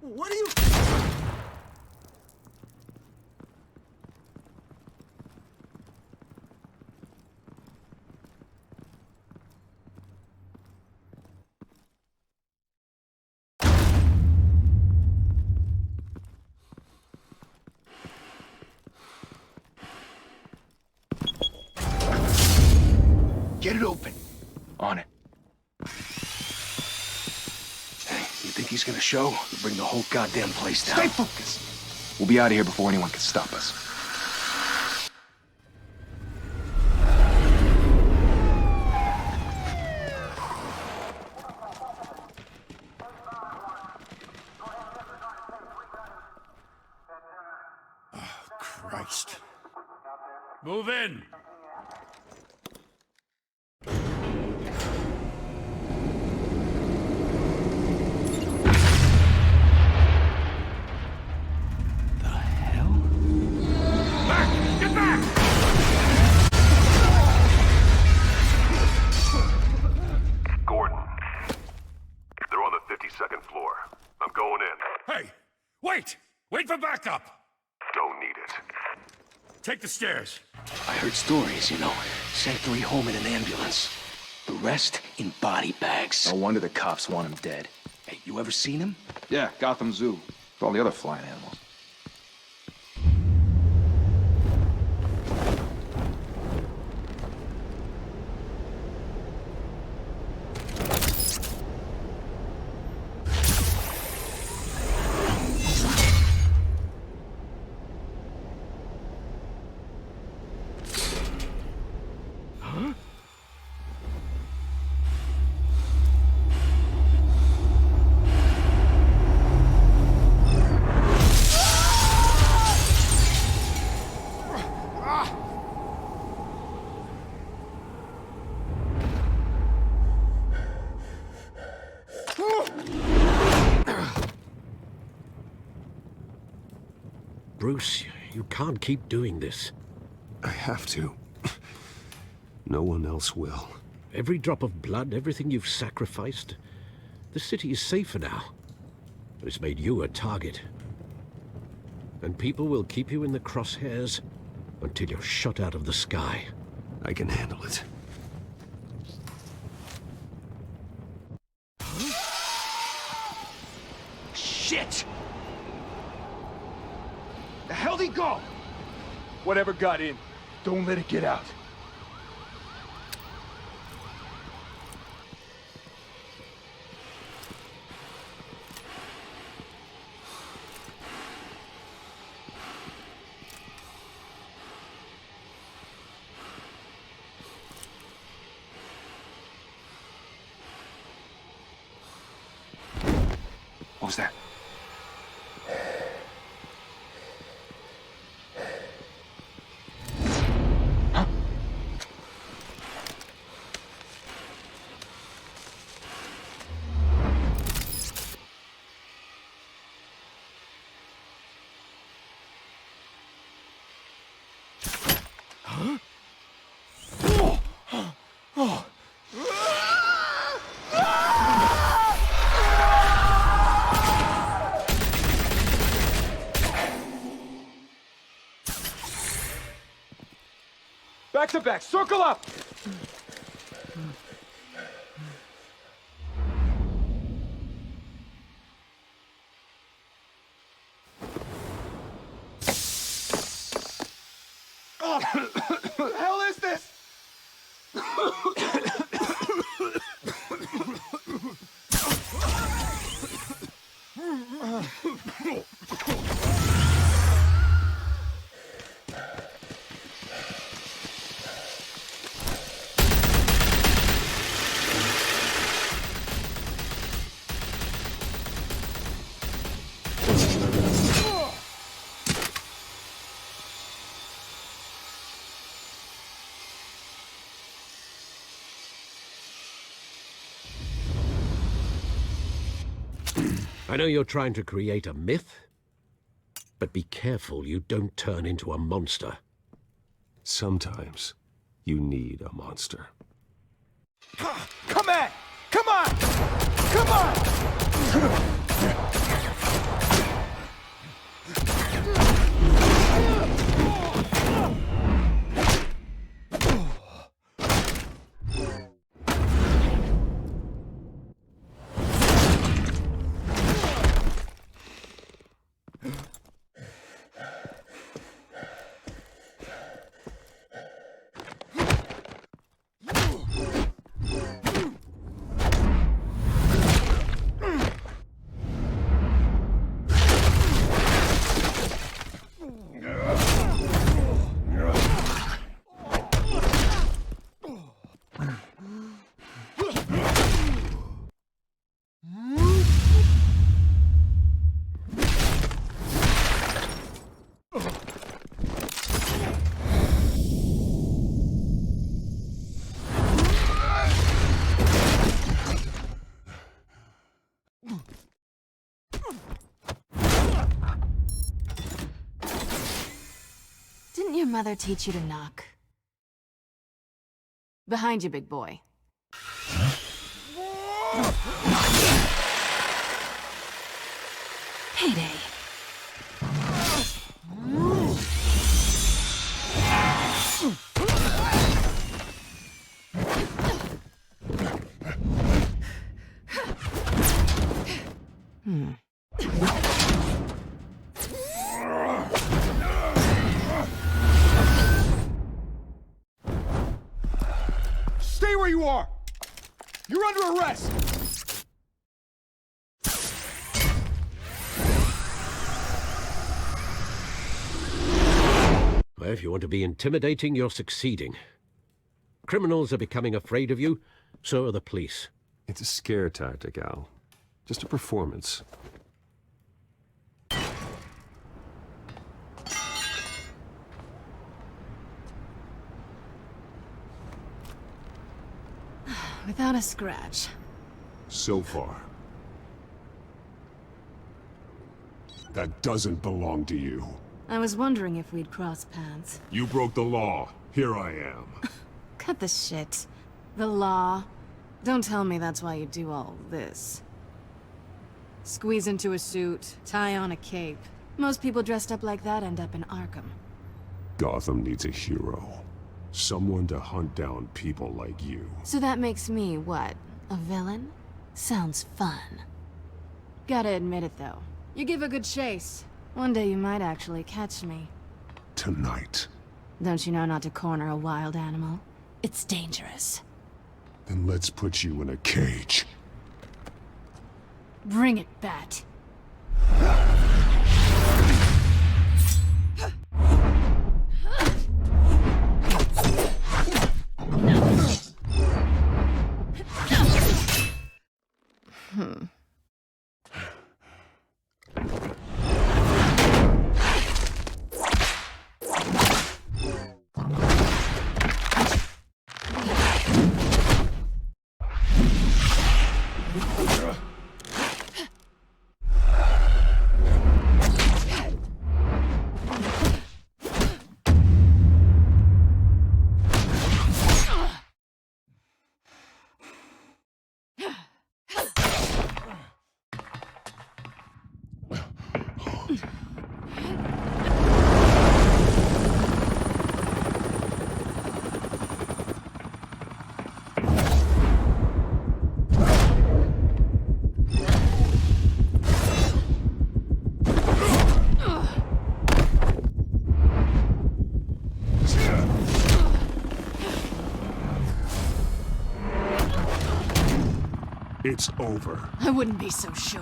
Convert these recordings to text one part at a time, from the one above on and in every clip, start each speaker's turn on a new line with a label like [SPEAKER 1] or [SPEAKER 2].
[SPEAKER 1] What are you...
[SPEAKER 2] Get it open. On it. Hey, you think he's gonna show? We'll bring the whole goddamn place down.
[SPEAKER 3] Stay focused!
[SPEAKER 2] We'll be out of here before anyone can stop us.
[SPEAKER 3] Christ.
[SPEAKER 4] Move in! Wait for backup!
[SPEAKER 5] Don't need it.
[SPEAKER 4] Take the stairs.
[SPEAKER 2] I heard stories, you know. Sent 3 home in an ambulance. The rest in body bags. No wonder the cops want him dead. Hey, you ever seen him?
[SPEAKER 3] Yeah, Gotham Zoo. With all the other flying animals.
[SPEAKER 6] Bruce, you can't keep doing this.
[SPEAKER 7] I have to. No one else will.
[SPEAKER 6] Every drop of blood, everything you've sacrificed. The city is safer now. But it's made you a target. And people will keep you in the crosshairs until you're shot out of the sky.
[SPEAKER 7] I can handle it.
[SPEAKER 2] Shit! The hell'd he go? Whatever got in, don't let it get out. What was that? Back to back, circle up! Oh, what the hell is this?
[SPEAKER 6] I know you're trying to create a myth, but be careful you don't turn into a monster.
[SPEAKER 7] Sometimes you need a monster.
[SPEAKER 2] Come on! Come on! Come on!
[SPEAKER 1] mother teach you to knock? Behind you, big boy. Payday.
[SPEAKER 3] Stay where you are! You're under arrest!
[SPEAKER 6] Well, if you want to be intimidating, you're succeeding. Criminals are becoming afraid of you, so are the police.
[SPEAKER 7] It's a scare tactic, Al. Just a performance.
[SPEAKER 1] Without a scratch.
[SPEAKER 5] So far. That doesn't belong to you.
[SPEAKER 1] I was wondering if we'd cross paths.
[SPEAKER 5] You broke the law. Here I am.
[SPEAKER 1] Cut the shit. The law. Don't tell me that's why you do all this. Squeeze into a suit, tie on a cape. Most people dressed up like that end up in Arkham.
[SPEAKER 5] Gotham needs a hero. Someone to hunt down people like you.
[SPEAKER 1] So that makes me, what, a villain? Sounds fun. Gotta admit it, though. You give a good chase. One day you might actually catch me.
[SPEAKER 5] Tonight.
[SPEAKER 1] Don't you know not to corner a wild animal? It's dangerous.
[SPEAKER 5] Then let's put you in a cage.
[SPEAKER 1] Bring it, Bat.
[SPEAKER 5] It's over.
[SPEAKER 1] I wouldn't be so sure.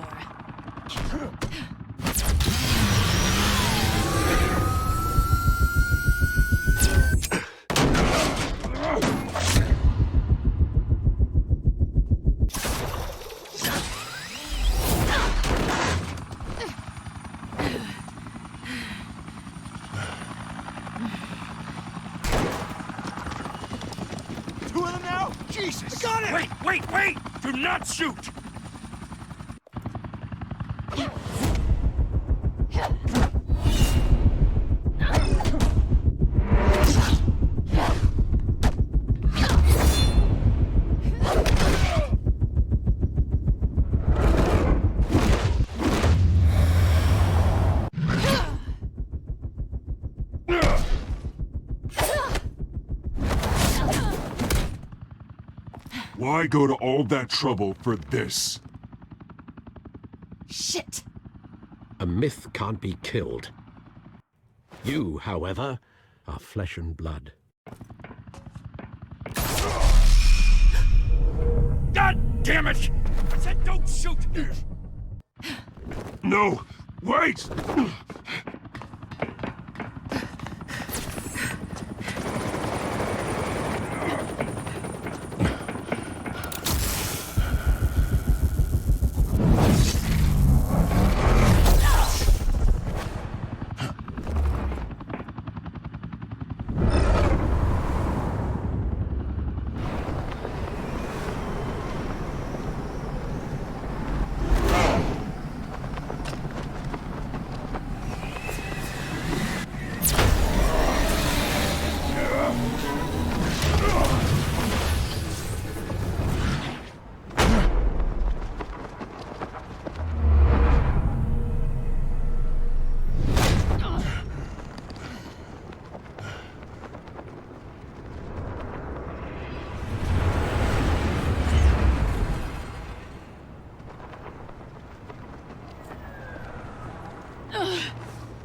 [SPEAKER 3] Two of them now? Jesus! I got it!
[SPEAKER 4] Wait, wait, wait! Do not shoot!
[SPEAKER 5] Why go to all that trouble for this?
[SPEAKER 1] Shit!
[SPEAKER 6] A myth can't be killed. You, however, are flesh and blood.
[SPEAKER 4] God damn it! I said don't shoot!
[SPEAKER 5] No! Wait!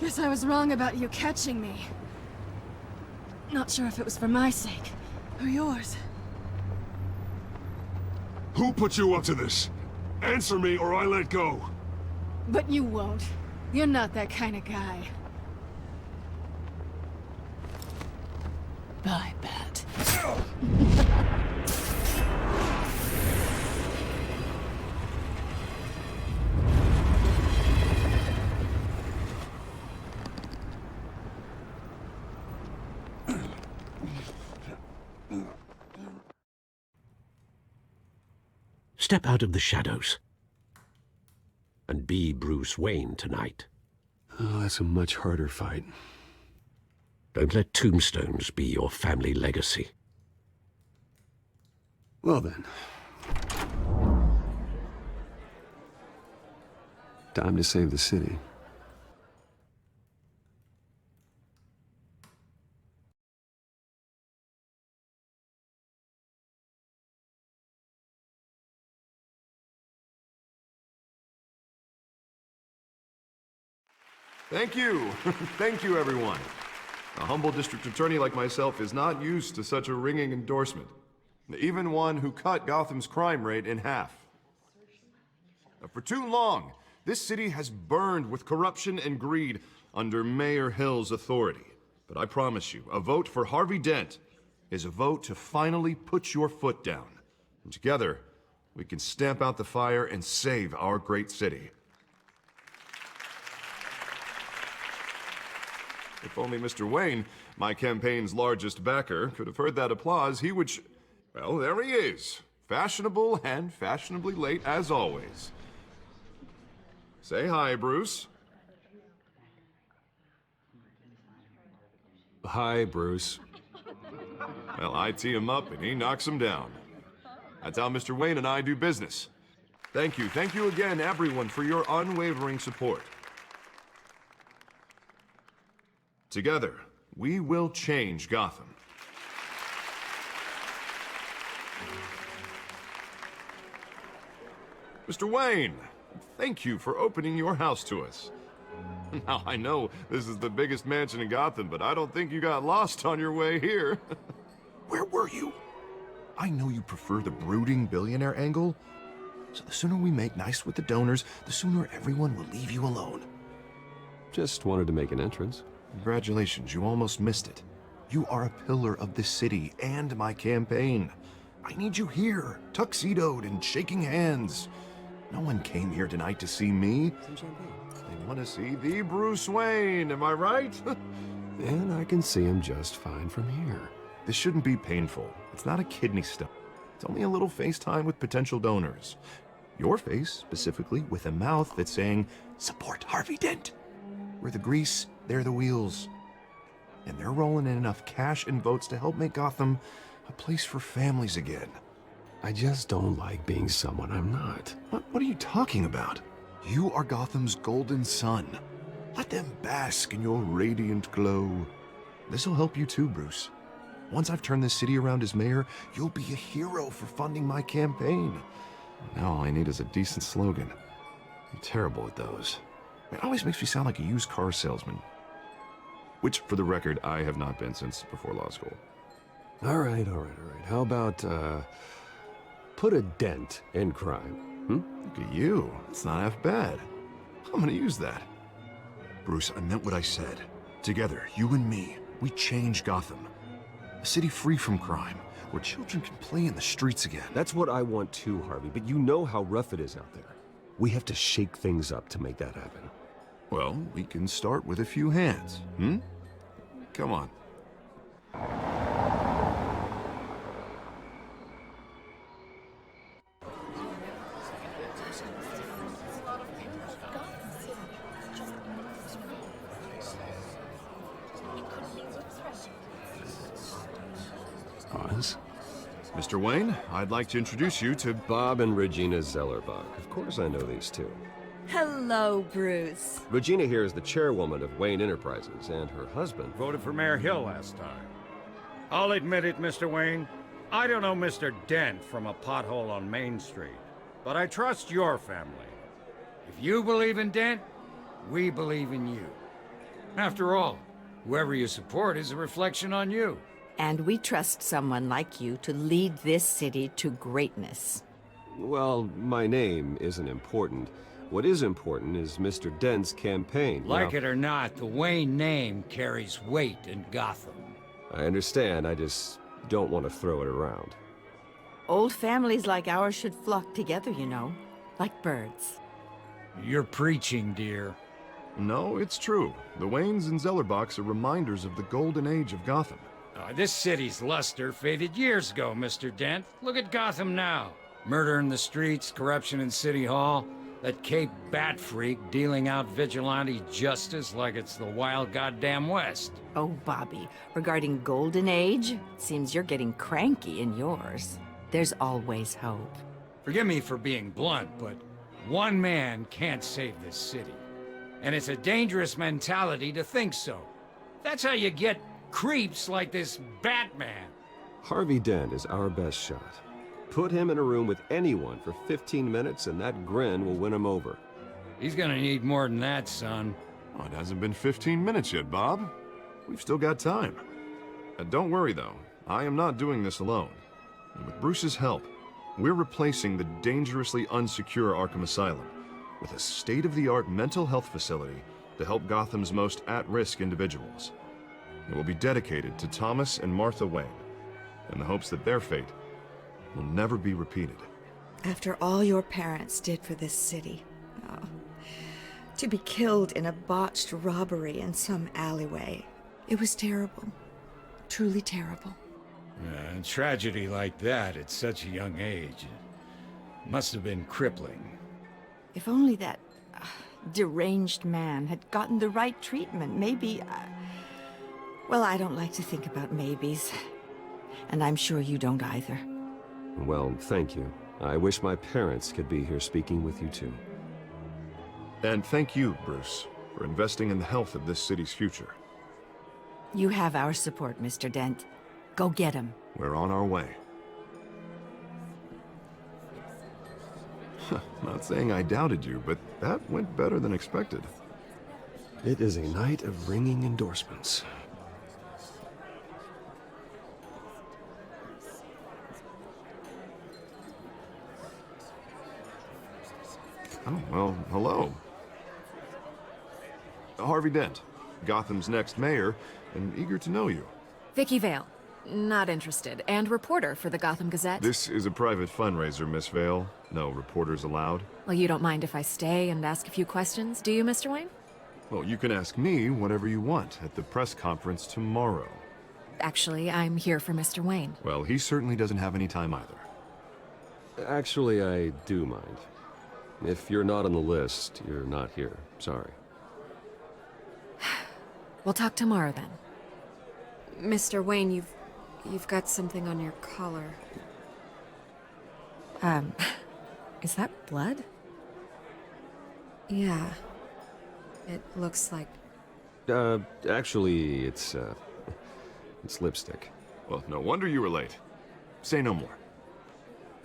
[SPEAKER 1] Guess I was wrong about you catching me. Not sure if it was for my sake, or yours.
[SPEAKER 5] Who put you up to this? Answer me or I let go.
[SPEAKER 1] But you won't. You're not that kind of guy. Bye, Bat.
[SPEAKER 6] Step out of the shadows and be Bruce Wayne tonight.
[SPEAKER 7] Oh, that's a much harder fight.
[SPEAKER 6] Don't let tombstones be your family legacy.
[SPEAKER 7] Well then. Time to save the city.
[SPEAKER 8] Thank you. Thank you, everyone. A humble district attorney like myself is not used to such a ringing endorsement. Even one who cut Gotham's crime rate in half. For too long, this city has burned with corruption and greed under Mayor Hill's authority. But I promise you, a vote for Harvey Dent is a vote to finally put your foot down. And together, we can stamp out the fire and save our great city. If only Mr. Wayne, my campaign's largest backer, could have heard that applause, he would well, there he is. Fashionable and fashionably late as always. Say hi, Bruce.
[SPEAKER 7] Hi, Bruce.
[SPEAKER 8] Well, I tee him up and he knocks him down. That's how Mr. Wayne and I do business. Thank you again, everyone, for your unwavering support. Together, we will change Gotham. Mr. Wayne, thank you for opening your house to us. Now, I know this is the biggest mansion in Gotham, but I don't think you got lost on your way here. Where were you? I know you prefer the brooding billionaire angle, so the sooner we make nice with the donors, the sooner everyone will leave you alone.
[SPEAKER 7] Just wanted to make an entrance.
[SPEAKER 8] Congratulations, you almost missed it. You are a pillar of this city and my campaign. I need you here, tuxedoed and shaking hands. No one came here tonight to see me.
[SPEAKER 7] Some champagne.
[SPEAKER 8] They want to see the Bruce Wayne, am I right?
[SPEAKER 7] And I can see him just fine from here.
[SPEAKER 8] This shouldn't be painful. It's not a kidney stone. It's only a little FaceTime with potential donors. Your face, specifically, with a mouth that's saying, support Harvey Dent. We're the grease, they're the wheels. And they're rolling in enough cash and votes to help make Gotham a place for families again.
[SPEAKER 7] I just don't like being someone I'm not.
[SPEAKER 8] What are you talking about? You are Gotham's golden sun. Let them bask in your radiant glow. This'll help you too, Bruce. Once I've turned this city around as mayor, you'll be a hero for funding my campaign. Now all I need is a decent slogan. I'm terrible at those. It always makes me sound like a used car salesman. Which, for the record, I have not been since before law school.
[SPEAKER 7] All right. How about, put a dent in crime,
[SPEAKER 8] Look at you. It's not half bad. I'm gonna use that. Bruce, I meant what I said. Together, you and me, we change Gotham. A city free from crime, where children can play in the streets again.
[SPEAKER 7] That's what I want too, Harvey, but you know how rough it is out there. We have to shake things up to make that happen.
[SPEAKER 8] Well, we can start with a few hands, Come on.
[SPEAKER 7] Oz?
[SPEAKER 8] Mr. Wayne, I'd like to introduce you to
[SPEAKER 7] Bob and Regina Zellerbach. Of course I know these two.
[SPEAKER 9] Hello, Bruce.
[SPEAKER 7] Regina here is the chairwoman of Wayne Enterprises, and her husband...
[SPEAKER 4] Voted for Mayor Hill last time. I'll admit it, Mr. Wayne. I don't know Mr. Dent from a pothole on Main Street, but I trust your family. If you believe in Dent, We believe in you. After all, whoever you support is a reflection on you.
[SPEAKER 9] And we trust someone like you to lead this city to greatness.
[SPEAKER 7] Well, my name isn't important. What is important is Mr. Dent's campaign.
[SPEAKER 4] Like it or not, the Wayne name carries weight in Gotham.
[SPEAKER 7] I understand, I just don't want to throw it around.
[SPEAKER 9] Old families like ours should flock together, you know, like birds.
[SPEAKER 4] You're preaching, dear.
[SPEAKER 8] No, it's true. The Waynes and Zellerbachs are reminders of the golden age of Gotham.
[SPEAKER 4] This city's luster faded years ago, Mr. Dent. Look at Gotham now. Murder in the streets, corruption in City Hall, that Cape Bat freak dealing out vigilante justice like it's the wild goddamn West.
[SPEAKER 9] Oh, Bobby, regarding Golden Age, it seems you're getting cranky in yours. There's always hope.
[SPEAKER 4] Forgive me for being blunt, but one man can't save this city. And it's a dangerous mentality to think so. That's how you get creeps like this Batman.
[SPEAKER 7] Harvey Dent is our best shot. Put him in a room with anyone for 15 minutes and that grin will win him over.
[SPEAKER 4] He's gonna need more than that, son.
[SPEAKER 8] Oh, it hasn't been 15 minutes yet, Bob. We've still got time. Don't worry, though. I am not doing this alone. And with Bruce's help, we're replacing the dangerously unsecure Arkham Asylum with a state-of-the-art mental health facility to help Gotham's most at-risk individuals. It will be dedicated to Thomas and Martha Wayne, in the hopes that their fate will never be repeated.
[SPEAKER 10] After all your parents did for this city, oh, to be killed in a botched robbery in some alleyway, it was terrible. Truly terrible.
[SPEAKER 4] A tragedy like that at such a young age must have been crippling.
[SPEAKER 9] If only that deranged man had gotten the right treatment, maybe... well, I don't like to think about maybes. And I'm sure you don't either.
[SPEAKER 7] Well, thank you. I wish my parents could be here speaking with you too.
[SPEAKER 8] And thank you, Bruce, for investing in the health of this city's future.
[SPEAKER 9] You have our support, Mr. Dent. Go get him.
[SPEAKER 8] We're on our way. Not saying I doubted you, but that went better than expected.
[SPEAKER 7] It is a night of ringing endorsements.
[SPEAKER 8] Oh, well, hello. Harvey Dent, Gotham's next mayor, and eager to know you.
[SPEAKER 11] Vicky Vale. Not interested. And reporter for the Gotham Gazette.
[SPEAKER 8] This is a private fundraiser, Miss Vale. No reporters allowed.
[SPEAKER 11] Well, you don't mind if I stay and ask a few questions, do you, Mr. Wayne?
[SPEAKER 8] Well, you can ask me whatever you want at the press conference tomorrow.
[SPEAKER 11] Actually, I'm here for Mr. Wayne.
[SPEAKER 8] Well, he certainly doesn't have any time either.
[SPEAKER 7] Actually, I do mind. If you're not on the list, you're not here. Sorry.
[SPEAKER 11] We'll talk tomorrow then.
[SPEAKER 1] Mr. Wayne, you've got something on your collar.
[SPEAKER 11] Is that blood?
[SPEAKER 1] Yeah. It looks like...
[SPEAKER 7] Actually, it's lipstick.
[SPEAKER 8] Well, no wonder you were late. Say no more.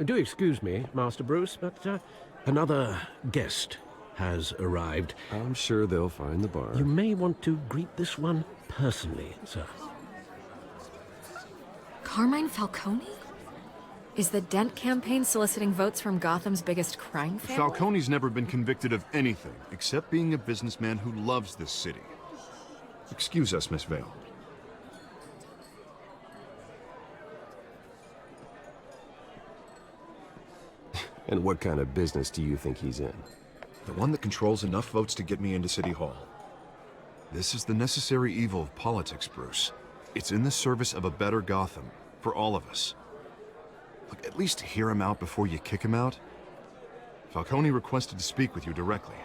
[SPEAKER 6] Do excuse me, Master Bruce, but another guest has arrived.
[SPEAKER 7] I'm sure they'll find the bar.
[SPEAKER 6] You may want to greet this one personally, sir.
[SPEAKER 11] Carmine Falcone? Is the Dent campaign soliciting votes from Gotham's biggest crime family?
[SPEAKER 8] Falcone's never been convicted of anything except being a businessman who loves this city. Excuse us, Miss Vale.
[SPEAKER 7] And what kind of business do you think he's in?
[SPEAKER 8] The one that controls enough votes to get me into City Hall. This is the necessary evil of politics, Bruce. It's in the service of a better Gotham, for all of us. Look, at least hear him out before you kick him out. Falcone requested to speak with you directly.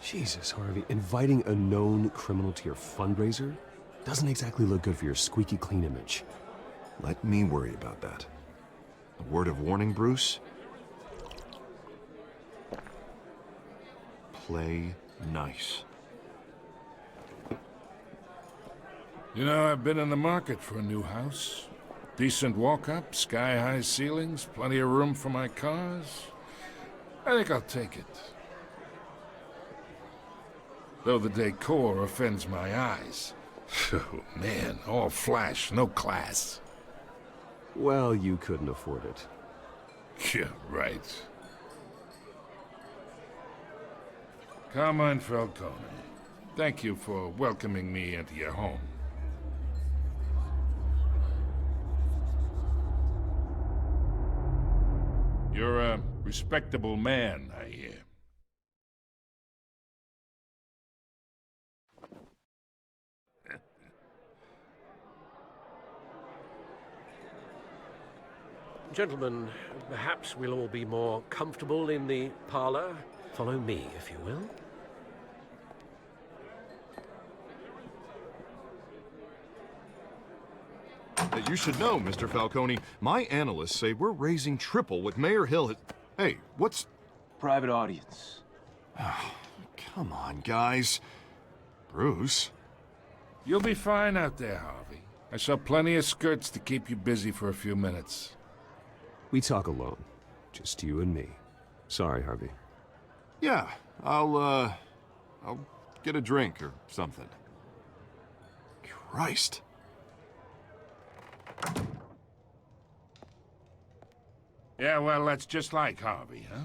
[SPEAKER 7] Jesus, Harvey, inviting a known criminal to your fundraiser doesn't exactly look good for your squeaky clean image.
[SPEAKER 8] Let me worry about that. A word of warning, Bruce? Play nice.
[SPEAKER 12] You know, I've been in the market for a new house. Decent walk-up, sky-high ceilings, plenty of room for my cars. I think I'll take it. though the decor offends my eyes. Oh, man, all flash, no class.
[SPEAKER 7] Well, you couldn't afford it.
[SPEAKER 12] Yeah, right. Carmine Falcone, thank you for welcoming me into your home. You're a respectable man, I hear.
[SPEAKER 6] Gentlemen, perhaps we'll all be more comfortable in the parlor. Follow me, if you will.
[SPEAKER 8] You should know, Mr. Falcone, my analysts say we're raising triple what Mayor Hill has... Hey, what's...
[SPEAKER 2] Private audience.
[SPEAKER 8] Come on, guys. Bruce?
[SPEAKER 12] You'll be fine out there, Harvey. I saw plenty of skirts to keep you busy for a few minutes.
[SPEAKER 7] We talk alone. Just you and me. Sorry, Harvey.
[SPEAKER 8] Yeah, I'll get a drink or something. Christ.
[SPEAKER 12] Yeah, well, that's just like Harvey, huh?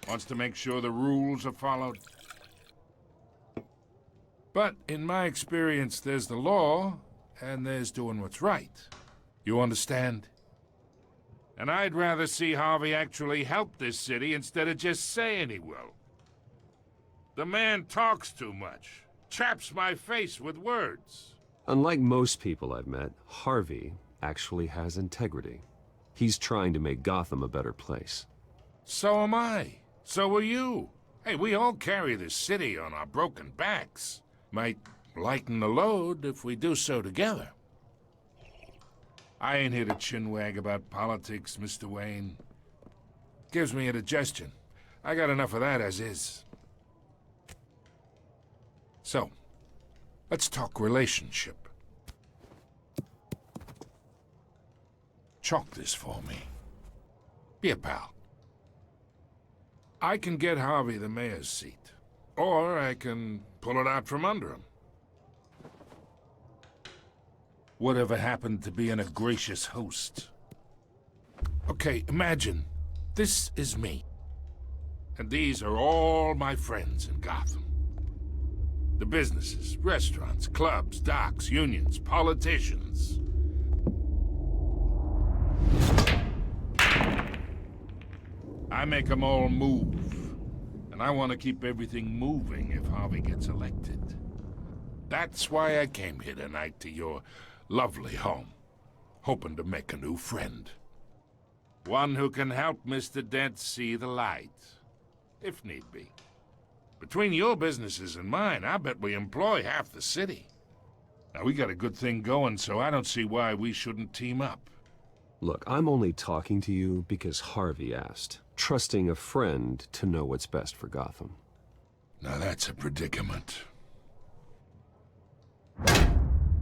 [SPEAKER 12] Wants to make sure the rules are followed. But in my experience, there's the law, and there's doing what's right. You understand? And I'd rather see Harvey actually help this city instead of just saying he will. The man talks too much. Chaps my face with words.
[SPEAKER 7] Unlike most people I've met, Harvey actually has integrity. He's trying to make Gotham a better place.
[SPEAKER 12] So am I. So are you. Hey, we all carry this city on our broken backs. Might lighten the load if we do so together. I ain't here to chinwag about politics, Mr. Wayne. Gives me indigestion. I got enough of that as is. So, let's talk relationship. Chalk this for me. Be a pal. I can get Harvey the mayor's seat, or I can pull it out from under him. Whatever happened to being a gracious host? Okay, imagine, this is me. And these are all my friends in Gotham. The businesses, restaurants, clubs, docks, unions, politicians. I make them all move. And I want to keep everything moving if Harvey gets elected. That's why I came here tonight to your lovely home, hoping to make a new friend. One who can help Mr. Dent see the light, if need be. Between your businesses and mine, I bet we employ half the city. Now, we got a good thing going, so I don't see why we shouldn't team up.
[SPEAKER 7] Look, I'm only talking to you because Harvey asked, trusting a friend to know what's best for Gotham.
[SPEAKER 12] Now that's a predicament.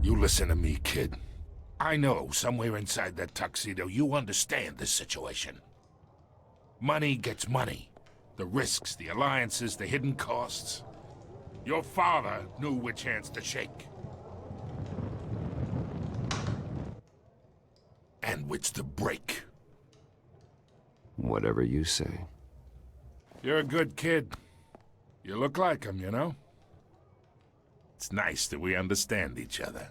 [SPEAKER 12] You listen to me, kid. I know somewhere inside that tuxedo you understand this situation. Money gets money. The risks, the alliances, the hidden costs. Your father knew which hands to shake. And which to break.
[SPEAKER 7] Whatever you say.
[SPEAKER 12] You're a good kid. You look like him, you know? It's nice that we understand each other.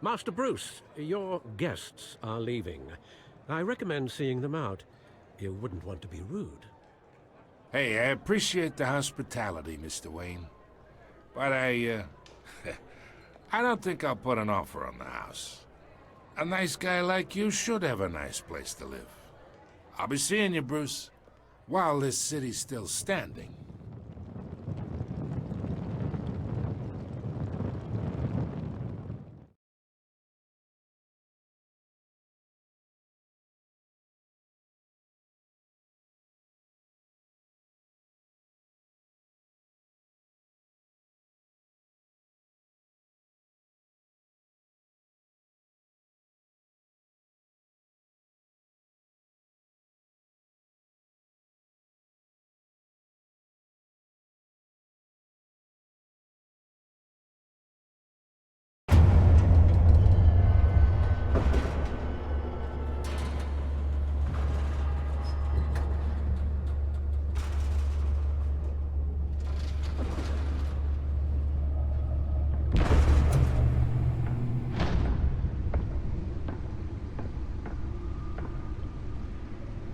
[SPEAKER 6] Master Bruce, your guests are leaving. I recommend seeing them out. You wouldn't want to be rude.
[SPEAKER 12] Hey, I appreciate the hospitality, Mr. Wayne. But I don't think I'll put an offer on the house. A nice guy like you should have a nice place to live. I'll be seeing you, Bruce, while this city's still standing.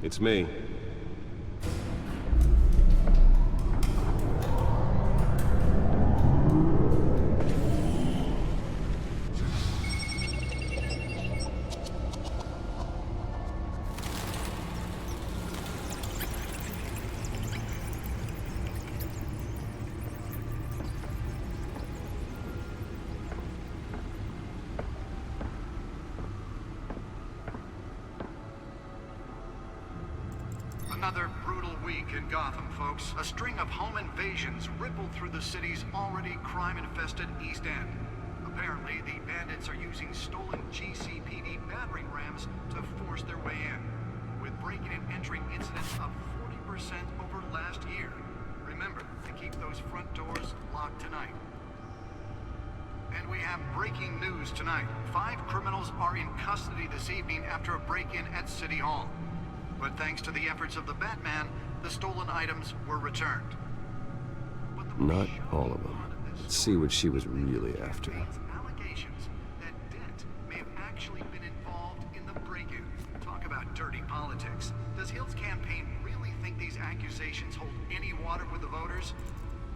[SPEAKER 7] It's me.
[SPEAKER 13] Another brutal week in Gotham, folks. A string of home invasions rippled through the city's already crime-infested East End. Apparently, the bandits are using stolen GCPD battering rams to force their way in, with breaking and entering incidents up 40% over last year. Remember to keep those front doors locked tonight. And we have breaking news tonight. 5 criminals are in custody this evening after a break-in at City Hall. But thanks to the efforts of the Batman, the stolen items were returned.
[SPEAKER 7] Not all of them. Let's see what she was really after.
[SPEAKER 13] Allegations that Dent may have actually been involved in the break-in. Talk about dirty politics. Does Hill's campaign really think these accusations hold any water with the voters?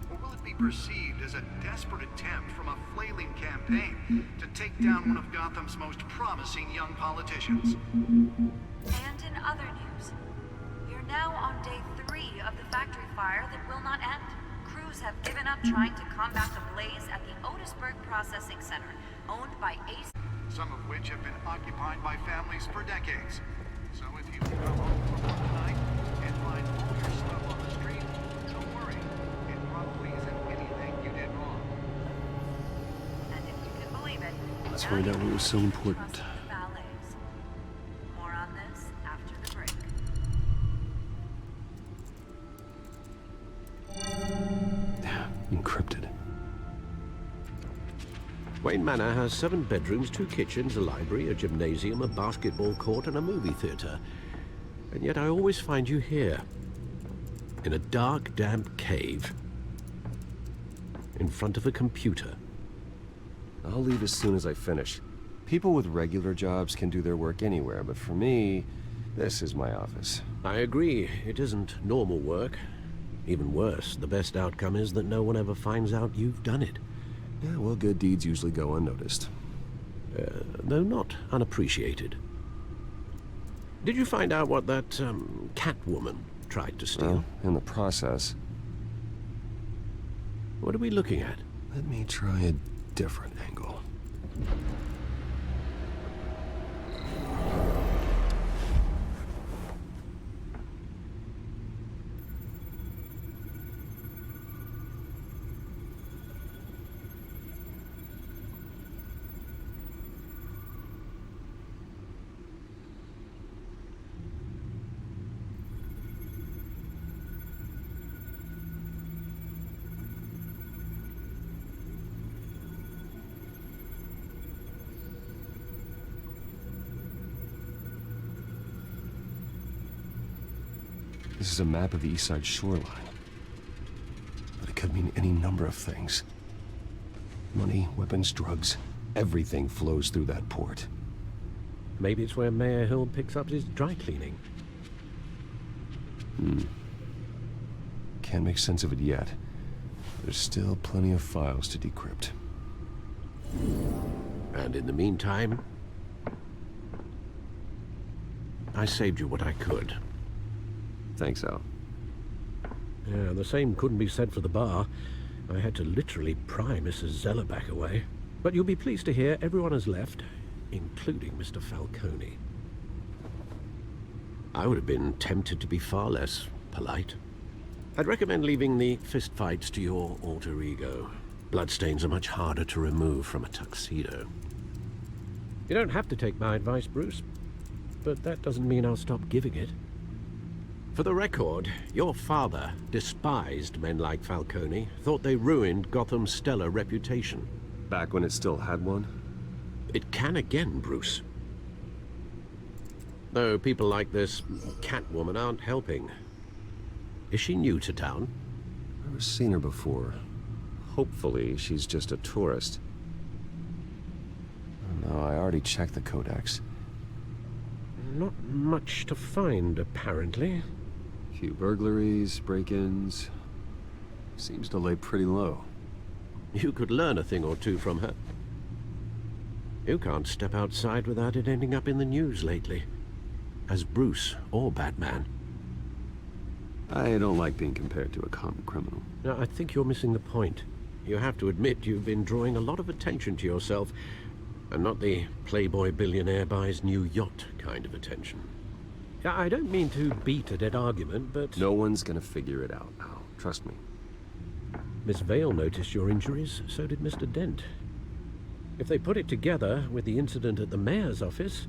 [SPEAKER 13] Or will it be perceived as a desperate attempt from a flailing campaign to take down one of Gotham's most promising young politicians?
[SPEAKER 14] And in other news, we're now on day 3 of the factory fire that will not end. Crews have given up trying to combat the blaze at the Otisburg Processing Center, owned by Ace.
[SPEAKER 13] Some of which have been occupied by families for decades. So if you go home from work tonight and find all your stuff on the street, don't worry. It probably isn't anything you did wrong.
[SPEAKER 14] And if you can believe it,
[SPEAKER 7] Let's find out what was so important.
[SPEAKER 14] more on this after the break.
[SPEAKER 7] Encrypted.
[SPEAKER 6] Wayne Manor has 7 bedrooms, 2 kitchens, a library, a gymnasium, a basketball court, and a movie theater. And yet I always find you here, in a dark, damp cave, in front of a computer.
[SPEAKER 7] I'll leave as soon as I finish. People with regular jobs can do their work anywhere, but for me, this is my office.
[SPEAKER 6] I agree. It isn't normal work. Even worse, the best outcome is that no one ever finds out you've done it.
[SPEAKER 7] Yeah, well, good deeds usually go unnoticed.
[SPEAKER 6] Though not unappreciated. Did you find out what that, cat woman tried to steal?
[SPEAKER 7] Well, in the process.
[SPEAKER 6] What are we looking at?
[SPEAKER 7] Let me try a different angle. This is a map of the East Side shoreline. But it could mean any number of things. Money, weapons, drugs, everything flows through that port.
[SPEAKER 6] Maybe it's where Mayor Hill picks up his dry cleaning.
[SPEAKER 7] Can't make sense of it yet. There's still plenty of files to decrypt.
[SPEAKER 6] And in the meantime, I saved you what I could.
[SPEAKER 7] Thanks, Al.
[SPEAKER 6] Yeah, the same couldn't be said for the bar. I had to literally pry Mrs. Zeller back away. But you'll be pleased to hear everyone has left, including Mr. Falcone. I would have been tempted to be far less polite. I'd recommend leaving the fistfights to your alter ego. Bloodstains are much harder to remove from a tuxedo. You don't have to take my advice, Bruce, but that doesn't mean I'll stop giving it. For the record, your father despised men like Falcone, thought they ruined Gotham's stellar reputation.
[SPEAKER 7] Back when it still had one?
[SPEAKER 6] It can again, Bruce. Though people like this Catwoman aren't helping. Is she new to town?
[SPEAKER 7] I've never seen her before. Hopefully, she's just a tourist. No, I already checked the codex.
[SPEAKER 6] Not much to find, apparently.
[SPEAKER 7] Few burglaries, break-ins. Seems to lay pretty low.
[SPEAKER 6] You could learn a thing or two from her. You can't step outside without it ending up in the news lately. As Bruce or Batman.
[SPEAKER 7] I don't like being compared to a common criminal.
[SPEAKER 6] Now, I think you're missing the point. You have to admit you've been drawing a lot of attention to yourself, and not the playboy billionaire buys new yacht kind of attention. I don't mean to beat a dead argument, but...
[SPEAKER 7] No one's gonna figure it out now. Trust me.
[SPEAKER 6] Miss Vale noticed your injuries, so did Mr. Dent. If they put it together with the incident at the mayor's office,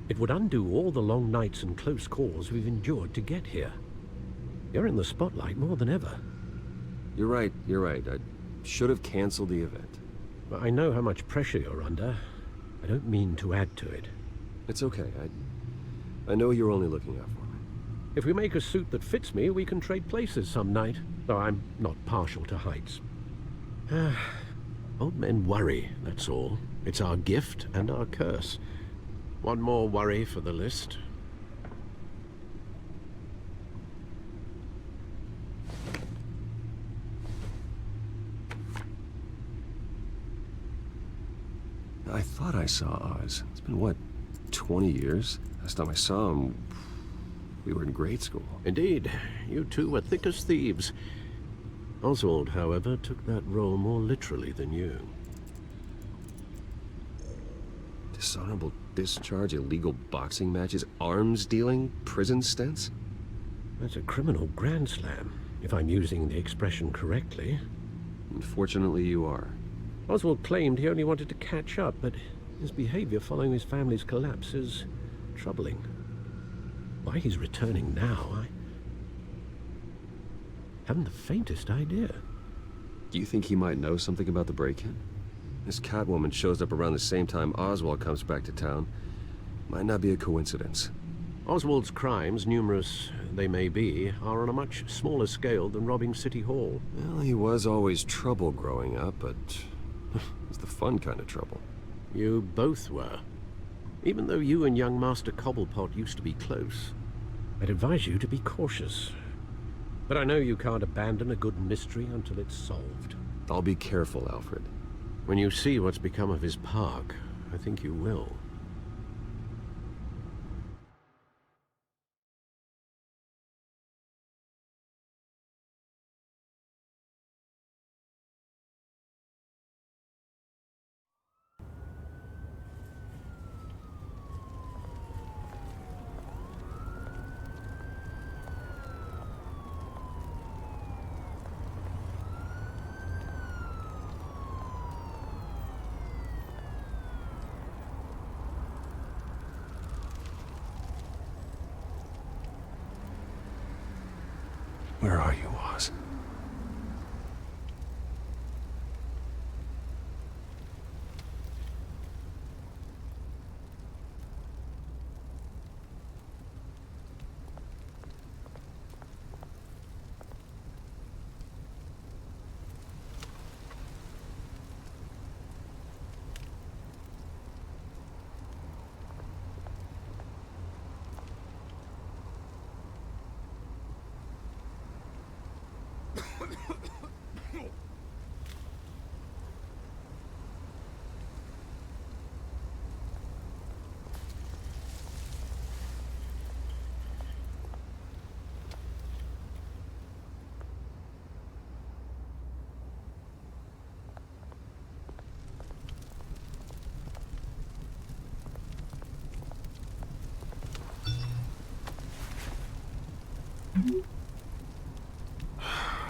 [SPEAKER 6] it would undo all the long nights and close calls we've endured to get here. You're in the spotlight more than ever.
[SPEAKER 7] You're right. I should have canceled the event.
[SPEAKER 6] I know how much pressure you're under. I don't mean to add to it.
[SPEAKER 7] It's okay. I know you're only looking out for me.
[SPEAKER 6] If we make a suit that fits me, we can trade places some night. Though I'm not partial to heights. Old men worry, that's all. It's our gift and our curse. One more worry for the list.
[SPEAKER 7] I thought I saw Oz. It's been, what, 20 years? Last time I saw him, we were in grade school.
[SPEAKER 6] Indeed. You two were thick as thieves. Oswald, however, took that role more literally than you.
[SPEAKER 7] Dishonorable discharge, illegal boxing matches, arms dealing, prison stints?
[SPEAKER 6] That's a criminal grand slam, if I'm using the expression correctly.
[SPEAKER 7] Unfortunately, you are.
[SPEAKER 6] Oswald claimed he only wanted to catch up, but his behavior following his family's collapse is troubling. Why he's returning now, I haven't the faintest idea.
[SPEAKER 7] Do you think he might know something about the break-in? This Catwoman shows up around the same time Oswald comes back to town. Might not be a coincidence.
[SPEAKER 6] Oswald's crimes, numerous they may be, are on a much smaller scale than robbing City Hall.
[SPEAKER 7] Well, he was always trouble growing up, but it's the fun kind of trouble.
[SPEAKER 6] You both were. Even though you and young Master Cobblepot used to be close, I'd advise you to be cautious. But I know you can't abandon a good mystery until it's solved.
[SPEAKER 7] I'll be careful, Alfred.
[SPEAKER 6] When you see what's become of his park, I think you will.
[SPEAKER 7] Where are you, Oz?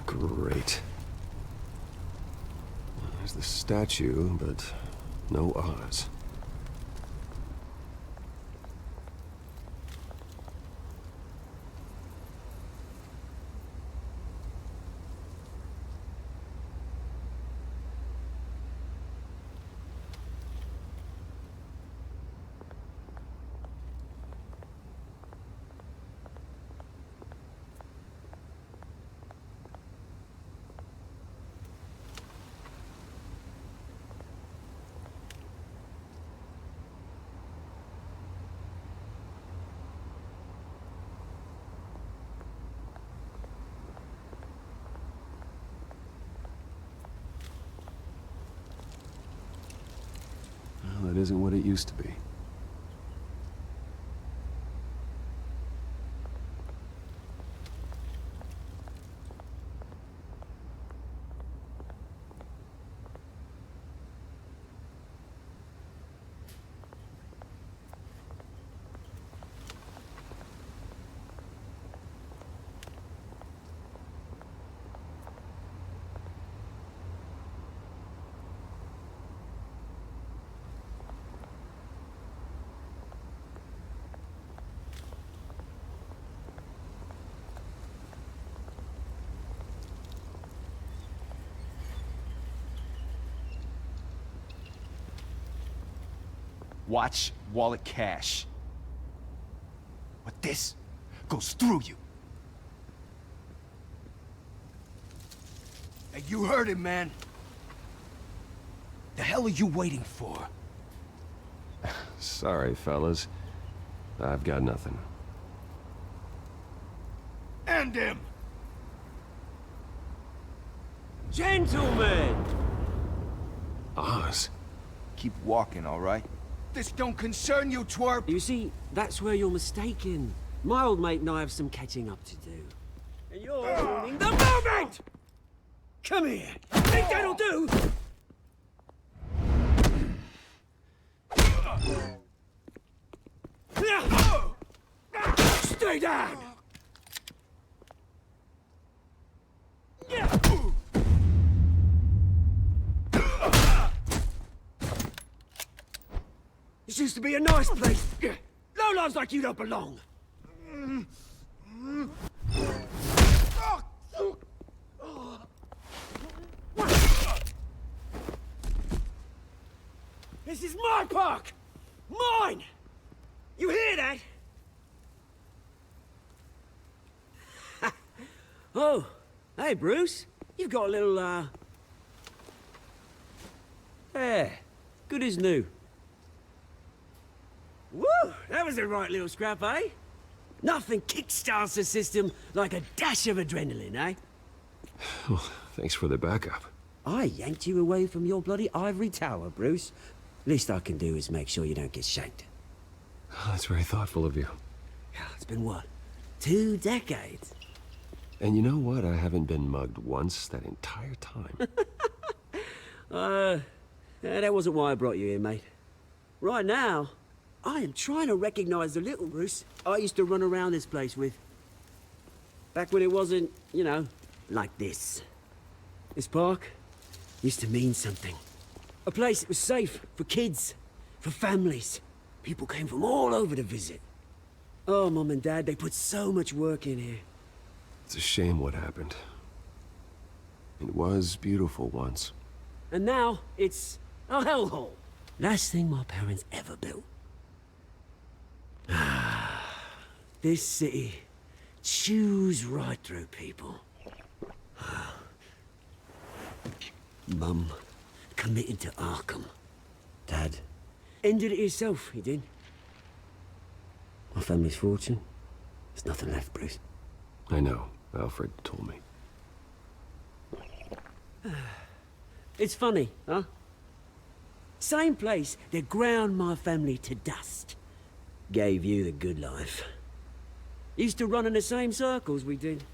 [SPEAKER 7] Great. There's the statue, but no Oz. isn't what it used to be.
[SPEAKER 2] Watch wallet cash. But this goes through you. Hey, you heard it, man. The hell are you waiting for?
[SPEAKER 7] Sorry, fellas. I've got nothing.
[SPEAKER 2] End him!
[SPEAKER 15] Gentlemen!
[SPEAKER 7] Oz.
[SPEAKER 2] Keep walking, all right? This don't concern you, twerp!
[SPEAKER 15] You see, that's where you're mistaken. My old mate and I have some catching up to do. And you're ruining the moment! Come here! Think that'll do? Stay down! This used to be a nice place. Lowlifes like you don't belong. This is my park! Mine! You hear that? Oh, hey, Bruce. You've got a little, There. Good as new. Woo! That was a right little scrap, eh? Nothing kickstarts the system like a dash of adrenaline, eh?
[SPEAKER 7] Well, thanks for the backup.
[SPEAKER 15] I yanked you away from your bloody ivory tower, Bruce. Least I can do is make sure you don't get shanked.
[SPEAKER 7] Oh, that's very thoughtful of you.
[SPEAKER 15] It's been what? 2 decades?
[SPEAKER 7] And you know what? I haven't been mugged once that entire time.
[SPEAKER 15] That wasn't why I brought you here, mate. Right now, I am trying to recognize the little Bruce I used to run around this place with. Back when it wasn't, you know, like this. This park used to mean something. A place that was safe for kids, for families. People came from all over to visit. Oh, Mum and Dad, they put so much work in here.
[SPEAKER 7] It's a shame what happened. It was beautiful once.
[SPEAKER 15] And now, it's a hellhole. Last thing my parents ever built. This city chews right through people. Mum committed to Arkham. Dad ended it himself, he did. My family's fortune, there's nothing left, Bruce.
[SPEAKER 7] I know. Alfred told me.
[SPEAKER 15] It's funny, huh? Same place that ground my family to dust. Gave you the good life. Used to run in the same circles we did.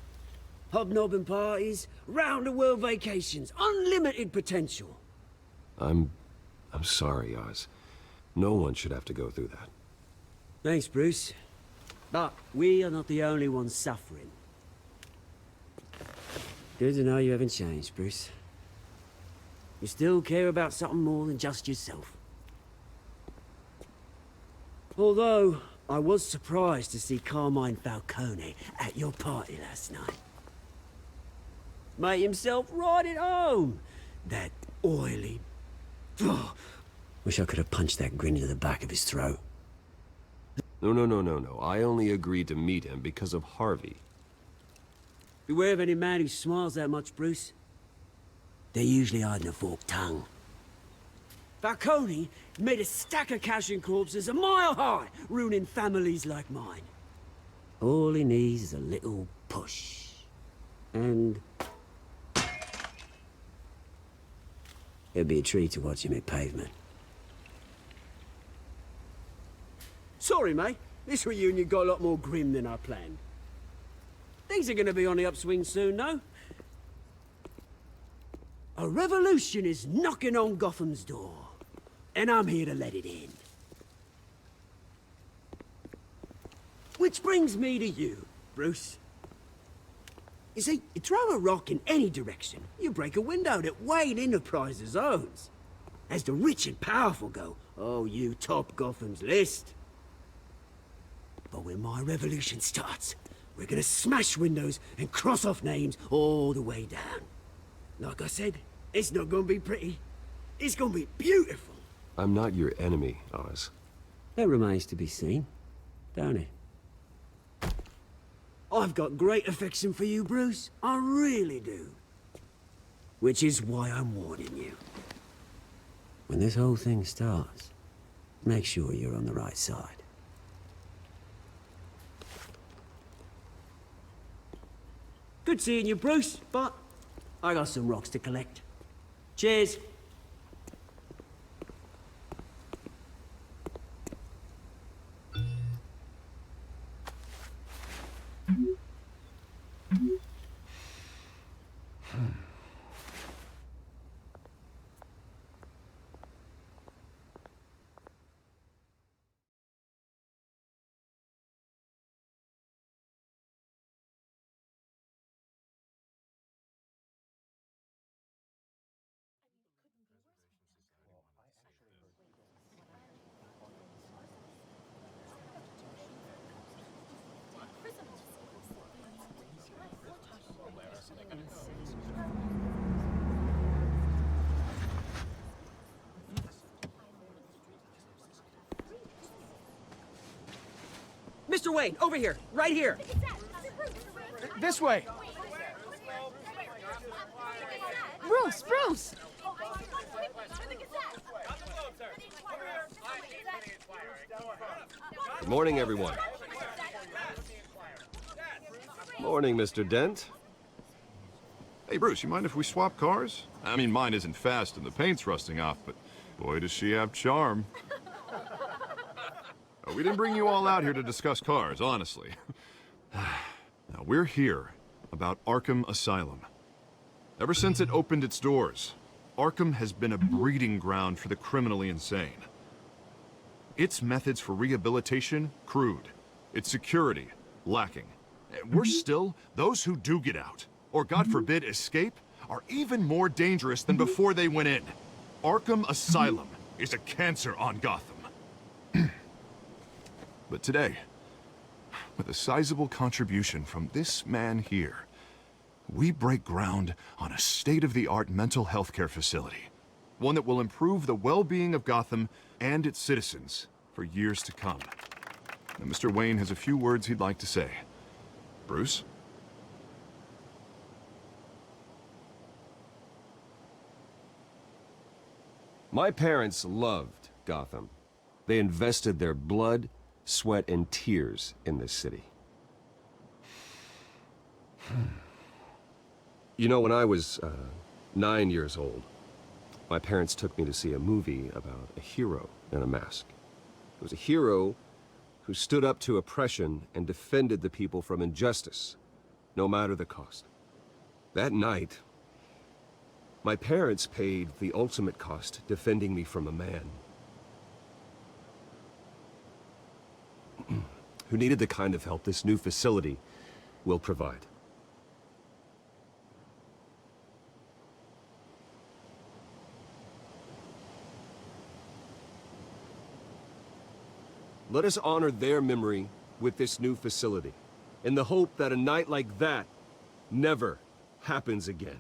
[SPEAKER 15] Hobnobbing parties, round-the-world vacations, unlimited potential.
[SPEAKER 7] I'm sorry, Oz. No one should have to go through that.
[SPEAKER 15] Thanks, Bruce. But we are not the only ones suffering. Good to know you haven't changed, Bruce. You still care about something more than just yourself. Although, I was surprised to see Carmine Falcone at your party last night. Made himself right at home. That oily... Wish I could have punched that grin into the back of his throat.
[SPEAKER 7] No. I only agreed to meet him because of Harvey.
[SPEAKER 15] Beware of any man who smiles that much, Bruce. They're usually hiding a forked tongue. Falcone made a stack of cash and corpses a mile high, ruining families like mine. All he needs is a little push. And... it'd be a treat to watch him hit pavement. Sorry, mate. This reunion got a lot more grim than I planned. Things are gonna be on the upswing soon, though. A revolution is knocking on Gotham's door, and I'm here to let it in. Which brings me to you, Bruce. You see, you throw a rock in any direction, you break a window that Wayne Enterprises owns. As the rich and powerful go, oh, you top Gotham's list. But when my revolution starts, we're gonna smash windows and cross off names all the way down. Like I said, it's not gonna be pretty. It's gonna be beautiful.
[SPEAKER 7] I'm not your enemy, Oz.
[SPEAKER 15] That remains to be seen, don't it? I've got great affection for you, Bruce. I really do. Which is why I'm warning you. When this whole thing starts, make sure you're on the right side. Good seeing you, Bruce, but I got some rocks to collect. Cheers.
[SPEAKER 16] Mr. Wayne, over here, right here.
[SPEAKER 3] This way.
[SPEAKER 1] Bruce, Bruce!
[SPEAKER 7] Good morning, everyone. Morning, Mr. Dent.
[SPEAKER 8] Hey, Bruce, you mind if we swap cars? I mean, mine isn't fast and the paint's rusting off, but boy, does she have charm. We didn't bring you all out here to discuss cars, honestly. Now, we're here about Arkham Asylum. Ever since it opened its doors, Arkham has been a breeding ground for the criminally insane. Its methods for rehabilitation, crude. Its security, lacking. Worse still, those who do get out, or God forbid escape, are even more dangerous than before they went in. Arkham Asylum is a cancer on Gotham. But today, with a sizable contribution from this man here, we break ground on a state-of-the-art mental health care facility. One that will improve the well-being of Gotham and its citizens for years to come. And Mr. Wayne has a few words he'd like to say. Bruce?
[SPEAKER 7] My parents loved Gotham. They invested their blood, sweat, and tears in this city. You know, when I was 9 years old, my parents took me to see a movie about a hero in a mask. It was a hero who stood up to oppression and defended the people from injustice, no matter the cost. That night, my parents paid the ultimate cost defending me from a man who needed the kind of help this new facility will provide. Let us honor their memory with this new facility, in the hope that a night like that never happens again.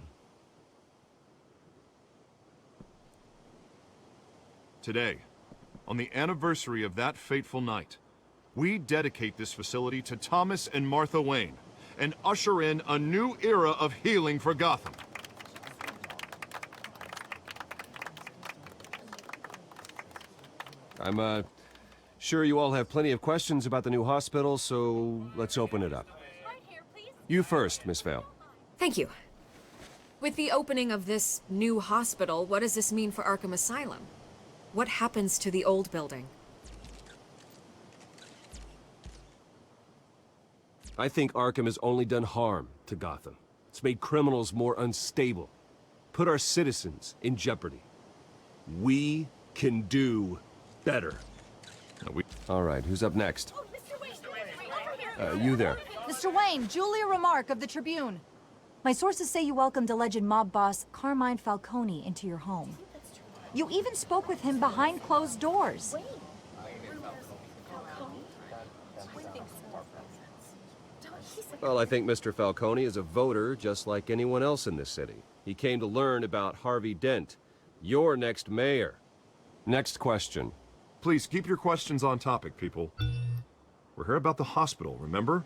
[SPEAKER 8] Today, on the anniversary of that fateful night, we dedicate this facility to Thomas and Martha Wayne and usher in a new era of healing for Gotham.
[SPEAKER 7] I'm sure you all have plenty of questions about the new hospital, so let's open it up. You first, Miss Vale.
[SPEAKER 11] Thank you. With the opening of this new hospital, what does this mean for Arkham Asylum? What happens to the old building?
[SPEAKER 7] I think Arkham has only done harm to Gotham. It's made criminals more unstable, put our citizens in jeopardy. We can do better. All right, who's up next? You there.
[SPEAKER 17] Mr. Wayne, Julia Remark of the Tribune. My sources say you welcomed alleged mob boss Carmine Falcone into your home. You even spoke with him behind closed doors.
[SPEAKER 7] Well, I think Mr. Falcone is a voter just like anyone else in this city. He came to learn about Harvey Dent, your next mayor. Next question.
[SPEAKER 8] Please keep your questions on topic, people. We're here about the hospital, remember?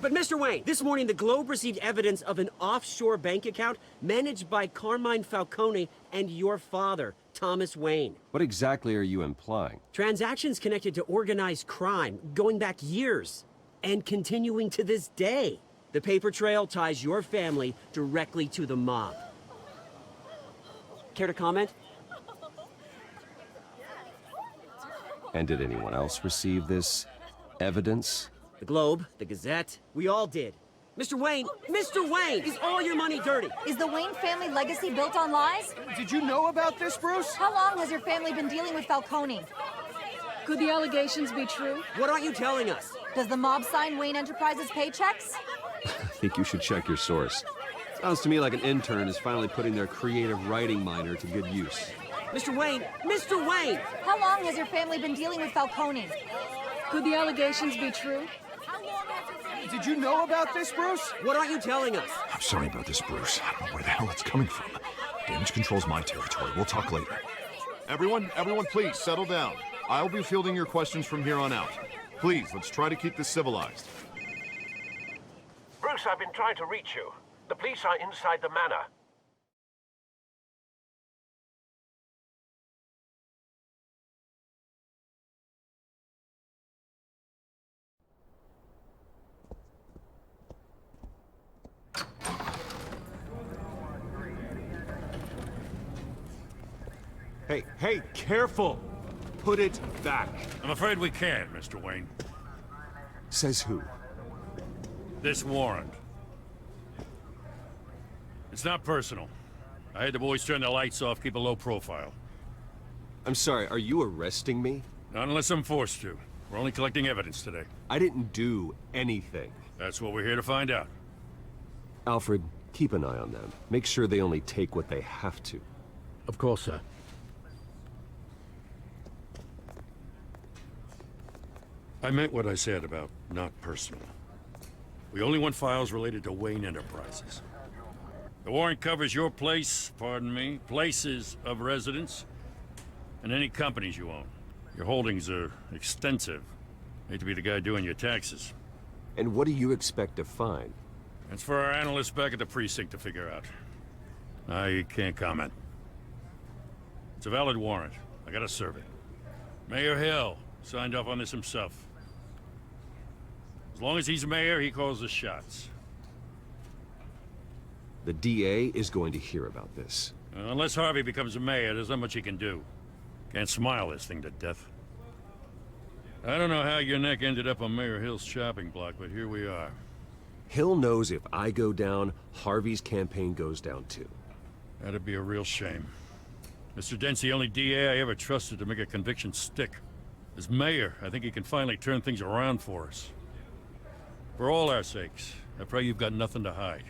[SPEAKER 15] But Mr. Wayne, this morning the Globe received evidence of an offshore bank account managed by Carmine Falcone and your father, Thomas Wayne.
[SPEAKER 7] What exactly are you implying?
[SPEAKER 15] Transactions connected to organized crime, going back years, and continuing to this day. The paper trail ties your family directly to the mob. Care to comment?
[SPEAKER 7] And did anyone else receive this evidence?
[SPEAKER 15] The Globe, the Gazette, we all did. Mr. Wayne, is all your money dirty?
[SPEAKER 17] Is the Wayne family legacy built on lies?
[SPEAKER 3] Did you know about this, Bruce?
[SPEAKER 17] How long has your family been dealing with Falcone?
[SPEAKER 11] Could the allegations be true?
[SPEAKER 15] What aren't you telling us?
[SPEAKER 17] Does the mob sign Wayne Enterprises paychecks?
[SPEAKER 7] I think you should check your source. Sounds to me like an intern is finally putting their creative writing minor to good use.
[SPEAKER 15] Mr. Wayne!
[SPEAKER 17] How long has your family been dealing with Falcone?
[SPEAKER 11] Could the allegations be true?
[SPEAKER 3] Did you know about this, Bruce?
[SPEAKER 15] What aren't you telling us?
[SPEAKER 8] I'm sorry about this, Bruce. I don't know where the hell it's coming from. Damage control's my territory. We'll talk later. Everyone, please, settle down. I'll be fielding your questions from here on out. Please, let's try to keep this civilized.
[SPEAKER 6] Bruce, I've been trying to reach you. The police are inside the manor.
[SPEAKER 7] Hey, careful! Put it back.
[SPEAKER 4] I'm afraid we can't, Mr. Wayne.
[SPEAKER 7] Says who?
[SPEAKER 4] This warrant. It's not personal. I had the boys turn the lights off, keep a low profile.
[SPEAKER 7] I'm sorry, are you arresting me?
[SPEAKER 4] Not unless I'm forced to. We're only collecting evidence today.
[SPEAKER 7] I didn't do anything.
[SPEAKER 4] That's what we're here to find out.
[SPEAKER 7] Alfred, keep an eye on them. Make sure they only take what they have to.
[SPEAKER 6] Of course, sir.
[SPEAKER 4] I meant what I said about not personal. We only want files related to Wayne Enterprises. The warrant covers your place, pardon me, places of residence, and any companies you own. Your holdings are extensive. Hate to be the guy doing your taxes.
[SPEAKER 7] And what do you expect to find?
[SPEAKER 4] That's for our analysts back at the precinct to figure out. I can't comment. It's a valid warrant. I gotta serve it. Mayor Hill signed off on this himself. As long as he's mayor, he calls the shots.
[SPEAKER 7] The DA is going to hear about this.
[SPEAKER 4] Unless Harvey becomes a mayor, there's not much he can do. Can't smile this thing to death. I don't know how your neck ended up on Mayor Hill's chopping block, but here we are.
[SPEAKER 7] Hill knows if I go down, Harvey's campaign goes down too.
[SPEAKER 4] That'd be a real shame. Mr. Dent's the only DA I ever trusted to make a conviction stick. As mayor, I think he can finally turn things around for us. For all our sakes, I pray you've got nothing to hide.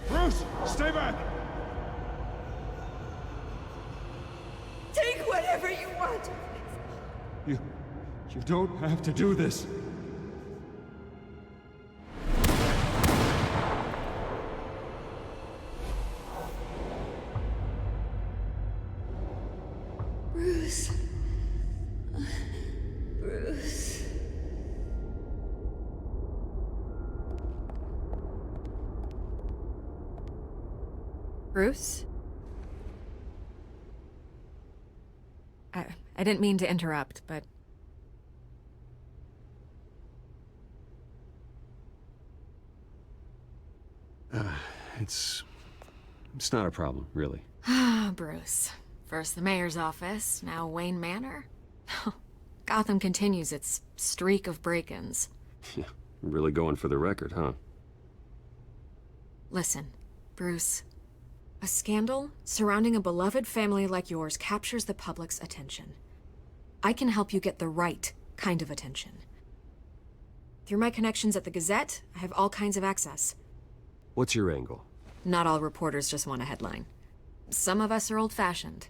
[SPEAKER 3] Bruce, stay back!
[SPEAKER 10] Take whatever you want.
[SPEAKER 3] You don't have to do this.
[SPEAKER 10] Bruce,
[SPEAKER 11] Bruce? I didn't mean to interrupt, but...
[SPEAKER 7] It's not a problem, really.
[SPEAKER 11] Ah, Bruce. First the mayor's office, now Wayne Manor. Gotham continues its streak of break-ins.
[SPEAKER 7] Yeah, really going for the record, huh?
[SPEAKER 11] Listen, Bruce. A scandal surrounding a beloved family like yours captures the public's attention. I can help you get the right kind of attention. Through my connections at the Gazette, I have all kinds of access.
[SPEAKER 7] What's your angle?
[SPEAKER 11] Not all reporters just want a headline. Some of us are old-fashioned.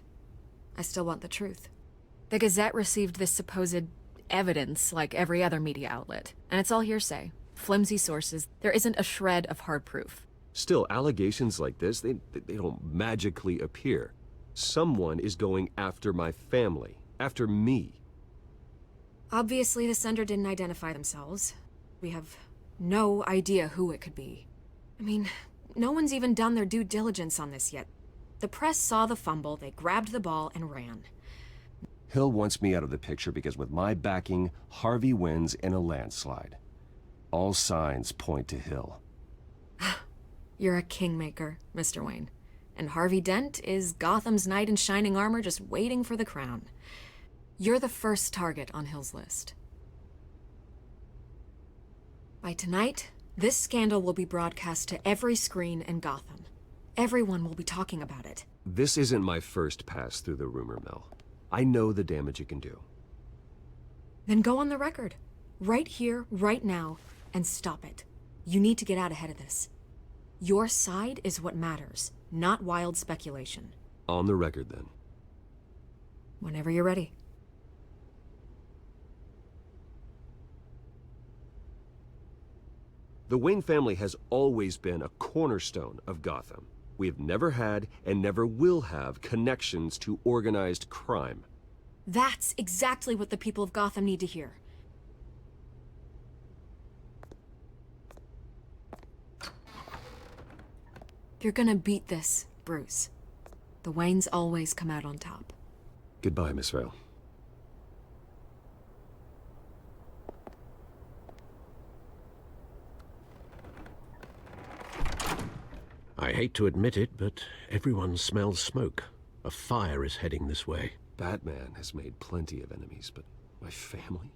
[SPEAKER 11] I still want the truth. The Gazette received this supposed evidence like every other media outlet, and it's all hearsay. Flimsy sources. There isn't a shred of hard proof.
[SPEAKER 7] Still, allegations like this, they don't magically appear. Someone is going after my family, after me.
[SPEAKER 11] Obviously, the sender didn't identify themselves. We have no idea who it could be. I mean, no one's even done their due diligence on this yet. The press saw the fumble, they grabbed the ball and ran.
[SPEAKER 7] Hill wants me out of the picture because with my backing, Harvey wins in a landslide. All signs point to Hill.
[SPEAKER 11] You're a kingmaker, Mr. Wayne. And Harvey Dent is Gotham's knight in shining armor just waiting for the crown. You're the first target on Hill's list. By tonight, this scandal will be broadcast to every screen in Gotham. Everyone will be talking about it.
[SPEAKER 7] This isn't my first pass through the rumor mill. I know the damage it can do.
[SPEAKER 11] Then go on the record. Right here, right now, and stop it. You need to get out ahead of this. Your side is what matters, not wild speculation.
[SPEAKER 7] On the record, then.
[SPEAKER 11] Whenever you're ready.
[SPEAKER 7] The Wayne family has always been a cornerstone of Gotham. We have never had and never will have connections to organized crime.
[SPEAKER 11] That's exactly what the people of Gotham need to hear. You're gonna beat this, Bruce. The Waynes always come out on top.
[SPEAKER 7] Goodbye, Miss Vale.
[SPEAKER 6] I hate to admit it, but everyone smells smoke. A fire is heading this way.
[SPEAKER 7] Batman has made plenty of enemies, but my family?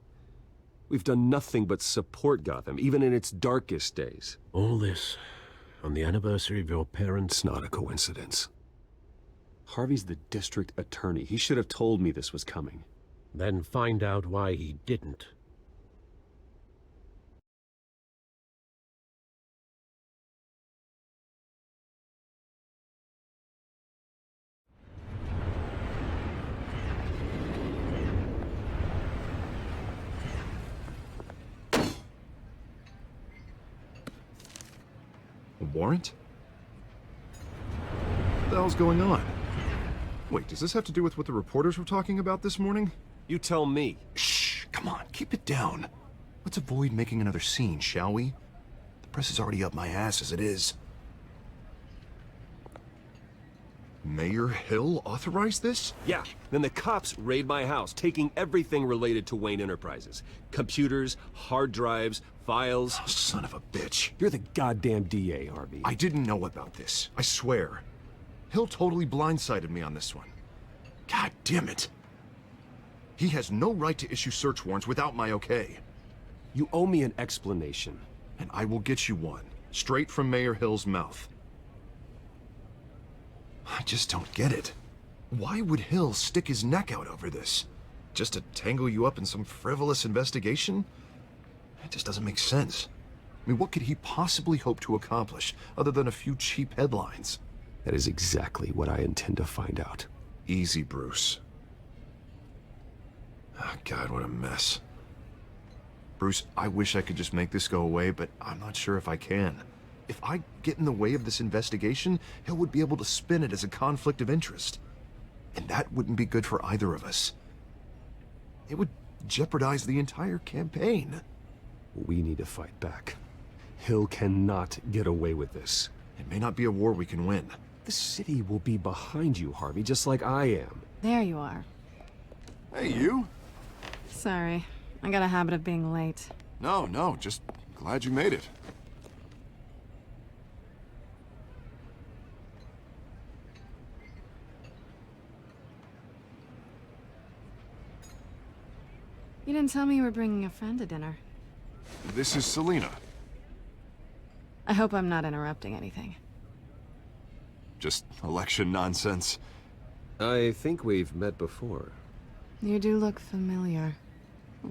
[SPEAKER 7] We've done nothing but support Gotham, even in its darkest days.
[SPEAKER 6] All this on the anniversary of your parents'...
[SPEAKER 7] It's not a coincidence. Harvey's the district attorney. He should have told me this was coming.
[SPEAKER 6] Then find out why he didn't.
[SPEAKER 8] A warrant? What the hell's going on? Wait, does this have to do with what the reporters were talking about this morning?
[SPEAKER 7] You tell me.
[SPEAKER 8] Shh, come on, keep it down. Let's avoid making another scene, shall we? The press is already up my ass as it is. Mayor Hill authorized this?
[SPEAKER 7] Yeah, then the cops raid my house, taking everything related to Wayne Enterprises. Computers, hard drives, files.
[SPEAKER 8] Oh, son of a bitch.
[SPEAKER 7] You're the goddamn DA, Harvey.
[SPEAKER 8] I didn't know about this, I swear. Hill totally blindsided me on this one. God damn it. He has no right to issue search warrants without my okay.
[SPEAKER 7] You owe me an explanation.
[SPEAKER 8] And I will get you one, straight from Mayor Hill's mouth. I just don't get it. Why would Hill stick his neck out over this? Just to tangle you up in some frivolous investigation? It just doesn't make sense. I mean, what could he possibly hope to accomplish other than a few cheap headlines?
[SPEAKER 7] That is exactly what I intend to find out.
[SPEAKER 8] Easy, Bruce. Oh, God, what a mess. Bruce, I wish I could just make this go away, but I'm not sure if I can. If I get in the way of this investigation, Hill would be able to spin it as a conflict of interest. And that wouldn't be good for either of us. It would jeopardize the entire campaign.
[SPEAKER 7] We need to fight back. Hill cannot get away with this.
[SPEAKER 8] It may not be a war we can win,
[SPEAKER 7] The city will be behind you, Harvey, just like I am.
[SPEAKER 1] There you are.
[SPEAKER 8] Hey, you?
[SPEAKER 1] Sorry. I got a habit of being late.
[SPEAKER 8] No, just glad you made it.
[SPEAKER 1] You didn't tell me you were bringing a friend to dinner.
[SPEAKER 8] This is Selina.
[SPEAKER 1] I hope I'm not interrupting anything.
[SPEAKER 8] Just election nonsense.
[SPEAKER 7] I think we've met before.
[SPEAKER 1] You do look familiar.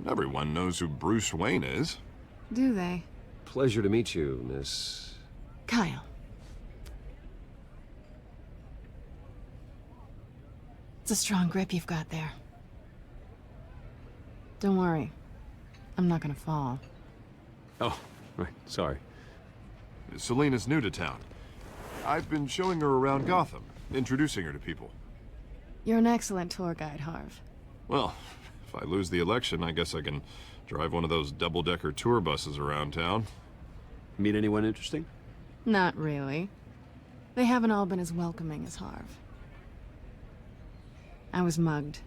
[SPEAKER 8] Everyone knows who Bruce Wayne is.
[SPEAKER 1] Do they?
[SPEAKER 7] Pleasure to meet you, Miss...
[SPEAKER 1] Kyle. It's a strong grip you've got there. Don't worry. I'm not gonna fall.
[SPEAKER 7] Oh, right, sorry.
[SPEAKER 8] Selina's new to town. I've been showing her around Gotham, introducing her to people.
[SPEAKER 1] You're an excellent tour guide, Harv.
[SPEAKER 8] Well, if I lose the election, I guess I can drive one of those double-decker tour buses around town.
[SPEAKER 7] Meet anyone interesting?
[SPEAKER 1] Not really. They haven't all been as welcoming as Harv. I was mugged.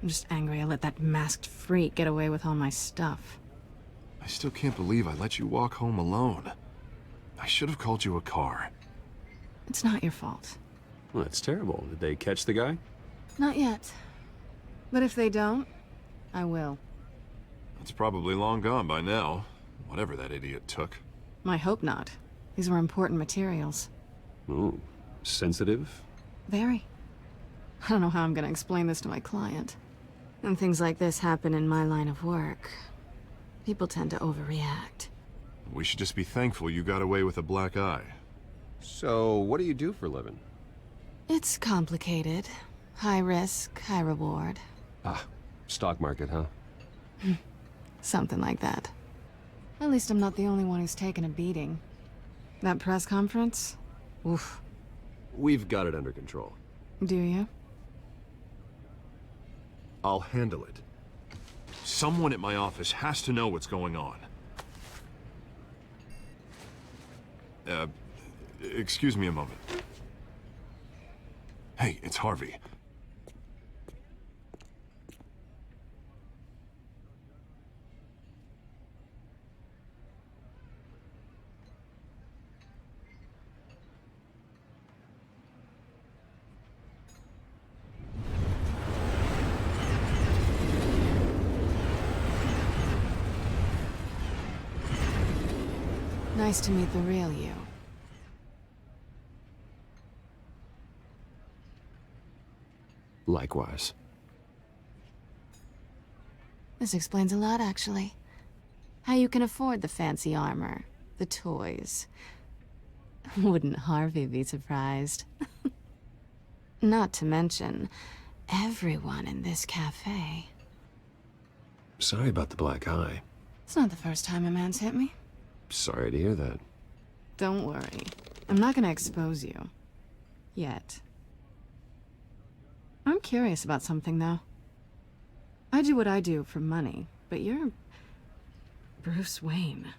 [SPEAKER 1] I'm just angry I let that masked freak get away with all my stuff.
[SPEAKER 8] I still can't believe I let you walk home alone. I should have called you a car.
[SPEAKER 1] It's not your fault.
[SPEAKER 7] Well, that's terrible. Did they catch the guy?
[SPEAKER 1] Not yet. But if they don't, I will.
[SPEAKER 8] It's probably long gone by now, whatever that idiot took.
[SPEAKER 1] I hope not. These were important materials.
[SPEAKER 7] Ooh, sensitive?
[SPEAKER 1] Very. I don't know how I'm gonna explain this to my client. When things like this happen in my line of work, people tend to overreact.
[SPEAKER 8] We should just be thankful you got away with a black eye.
[SPEAKER 7] So, what do you do for a living?
[SPEAKER 1] It's complicated. High risk, high reward.
[SPEAKER 7] Ah, stock market, huh?
[SPEAKER 1] Something like that. At least I'm not the only one who's taken a beating. That press conference? Oof.
[SPEAKER 7] We've got it under control.
[SPEAKER 1] Do you?
[SPEAKER 8] I'll handle it. Someone at my office has to know what's going on. Excuse me a moment. Hey, it's Harvey.
[SPEAKER 1] Nice to meet the real you.
[SPEAKER 7] Likewise.
[SPEAKER 1] This explains a lot, actually. How you can afford the fancy armor, the toys. Wouldn't Harvey be surprised? Not to mention, everyone in this cafe.
[SPEAKER 7] Sorry about the black eye.
[SPEAKER 1] It's not the first time a man's hit me.
[SPEAKER 7] Sorry to hear that.
[SPEAKER 1] Don't worry. I'm not gonna expose you. Yet. I'm curious about something, though. I do what I do for money, but you're... Bruce Wayne.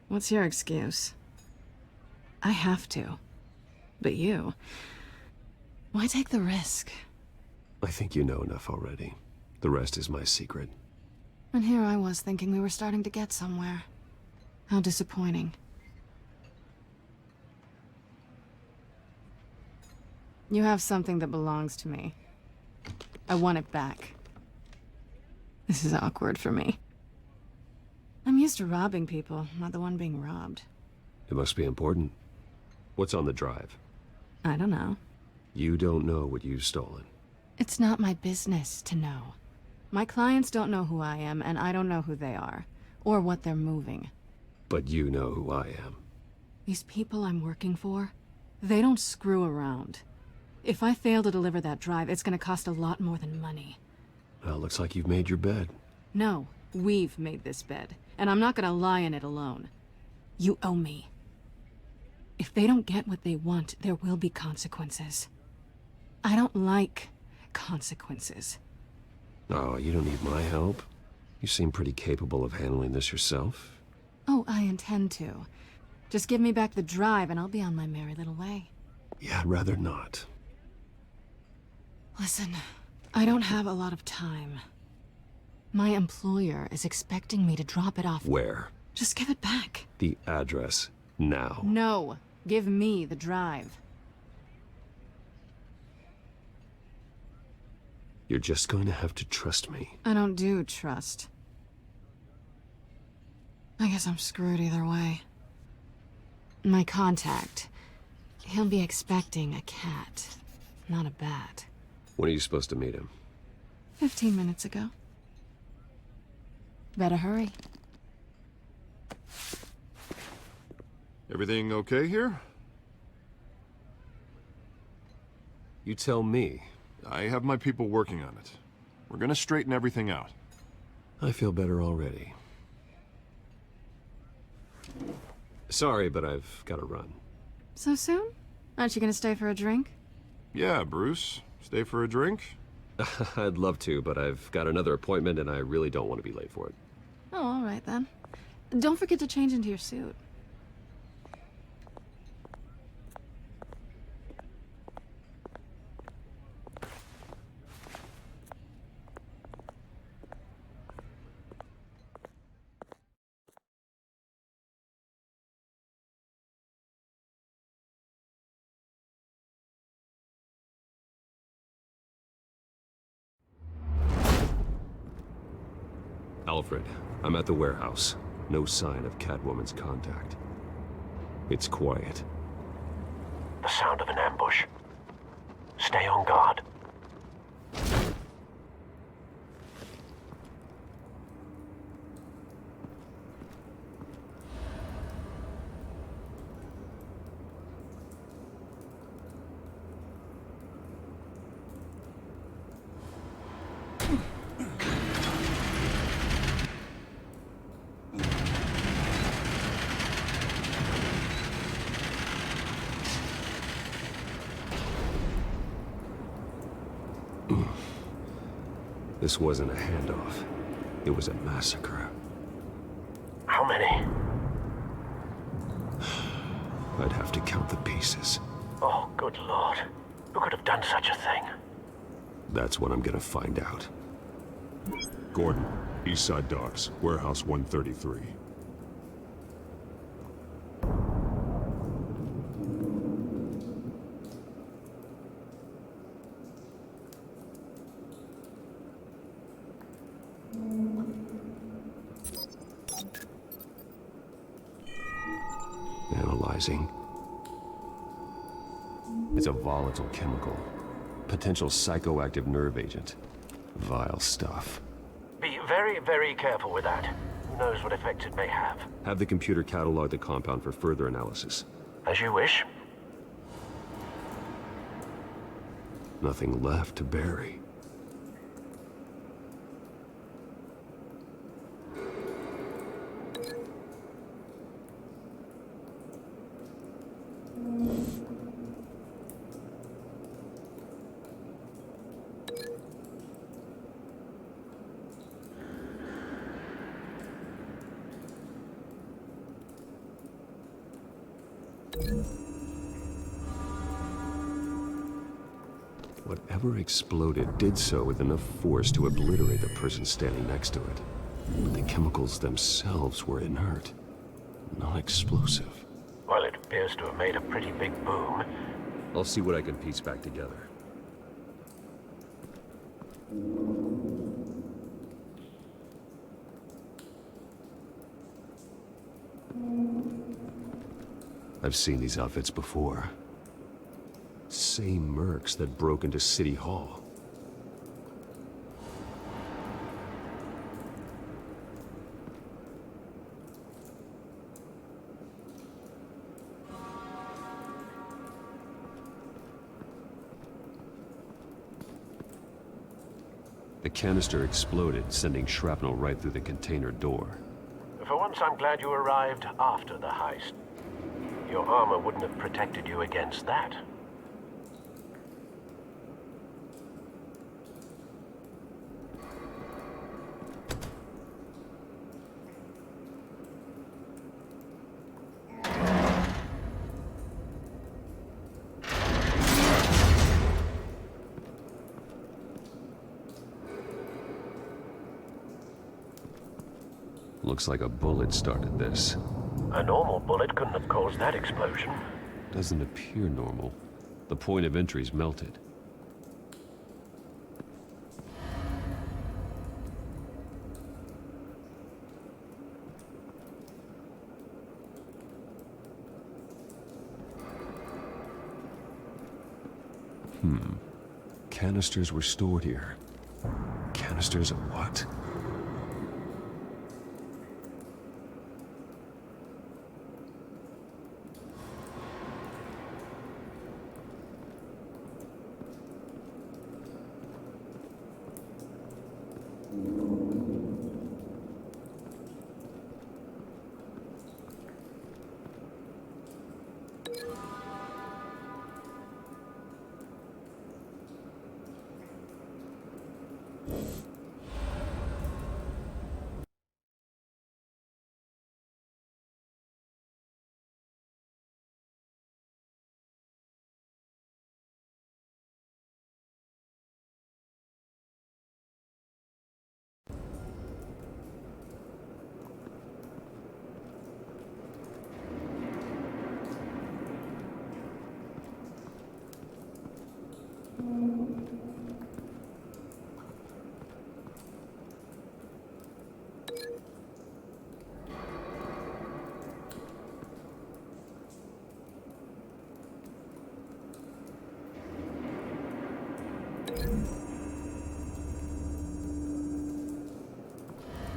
[SPEAKER 1] What's your excuse? I have to. But you... Why take the risk?
[SPEAKER 7] I think you know enough already. The rest is my secret.
[SPEAKER 1] And here I was thinking we were starting to get somewhere. How disappointing. You have something that belongs to me. I want it back. This is awkward for me. I'm used to robbing people, not the one being robbed.
[SPEAKER 7] It must be important. What's on the drive?
[SPEAKER 1] I don't know.
[SPEAKER 7] You don't know what you've stolen.
[SPEAKER 1] It's not my business to know. My clients don't know who I am, and I don't know who they are, or what they're moving.
[SPEAKER 7] But you know who I am.
[SPEAKER 1] These people I'm working for, they don't screw around. If I fail to deliver that drive, it's gonna cost a lot more than money.
[SPEAKER 7] Well, looks like you've made your bed.
[SPEAKER 1] No, we've made this bed, and I'm not gonna lie in it alone. You owe me. If they don't get what they want, there will be consequences. I don't like consequences.
[SPEAKER 7] Oh, you don't need my help. You seem pretty capable of handling this yourself.
[SPEAKER 1] Oh, I intend to. Just give me back the drive and I'll be on my merry little way.
[SPEAKER 7] Yeah, I'd rather not.
[SPEAKER 1] Listen, I don't have a lot of time. My employer is expecting me to drop it off.
[SPEAKER 7] Where?
[SPEAKER 1] Just give it back.
[SPEAKER 7] The address, now.
[SPEAKER 1] No, give me the drive.
[SPEAKER 7] You're just going to have to trust me.
[SPEAKER 1] I don't do trust. I guess I'm screwed either way. My contact, he'll be expecting a cat, not a bat.
[SPEAKER 7] When are you supposed to meet him?
[SPEAKER 1] 15 minutes ago. Better hurry.
[SPEAKER 8] Everything okay here?
[SPEAKER 7] You tell me.
[SPEAKER 8] I have my people working on it. We're gonna straighten everything out.
[SPEAKER 7] I feel better already. Sorry, but I've got to run.
[SPEAKER 1] So soon? Aren't you gonna stay for a drink?
[SPEAKER 8] Yeah, Bruce. Stay for a drink?
[SPEAKER 7] I'd love to, but I've got another appointment and I really don't want to be late for it.
[SPEAKER 1] Oh, all right then. Don't forget to change into your suit.
[SPEAKER 7] Alfred, I'm at the warehouse. No sign of Catwoman's contact. It's quiet.
[SPEAKER 6] The sound of an ambush. Stay on guard.
[SPEAKER 7] This wasn't a handoff. It was a massacre.
[SPEAKER 6] How many?
[SPEAKER 7] I'd have to count the pieces.
[SPEAKER 6] Oh, good lord. Who could have done such a thing?
[SPEAKER 7] That's what I'm gonna find out.
[SPEAKER 5] Gordon, Eastside Docks, Warehouse 133.
[SPEAKER 7] Analyzing. It's a volatile chemical. Potential psychoactive nerve agent. Vile stuff.
[SPEAKER 6] Be very, very careful with that. Who knows what effects it may have.
[SPEAKER 7] Have the computer catalog the compound for further analysis.
[SPEAKER 6] As you wish.
[SPEAKER 7] Nothing left to bury. Whatever exploded did so with enough force to obliterate the person standing next to it. But the chemicals themselves were inert, non-explosive.
[SPEAKER 6] Well, it appears to have made a pretty big boom.
[SPEAKER 7] I'll see what I can piece back together. I've seen these outfits before. Same mercs that broke into City Hall. The canister exploded, sending shrapnel right through the container door.
[SPEAKER 6] For once, I'm glad you arrived after the heist. Your armor wouldn't have protected you against that.
[SPEAKER 7] Looks like a bullet started this.
[SPEAKER 6] A normal bullet couldn't have caused that explosion.
[SPEAKER 7] Doesn't appear normal. The point of entry's melted. Canisters were stored here. Canisters of what?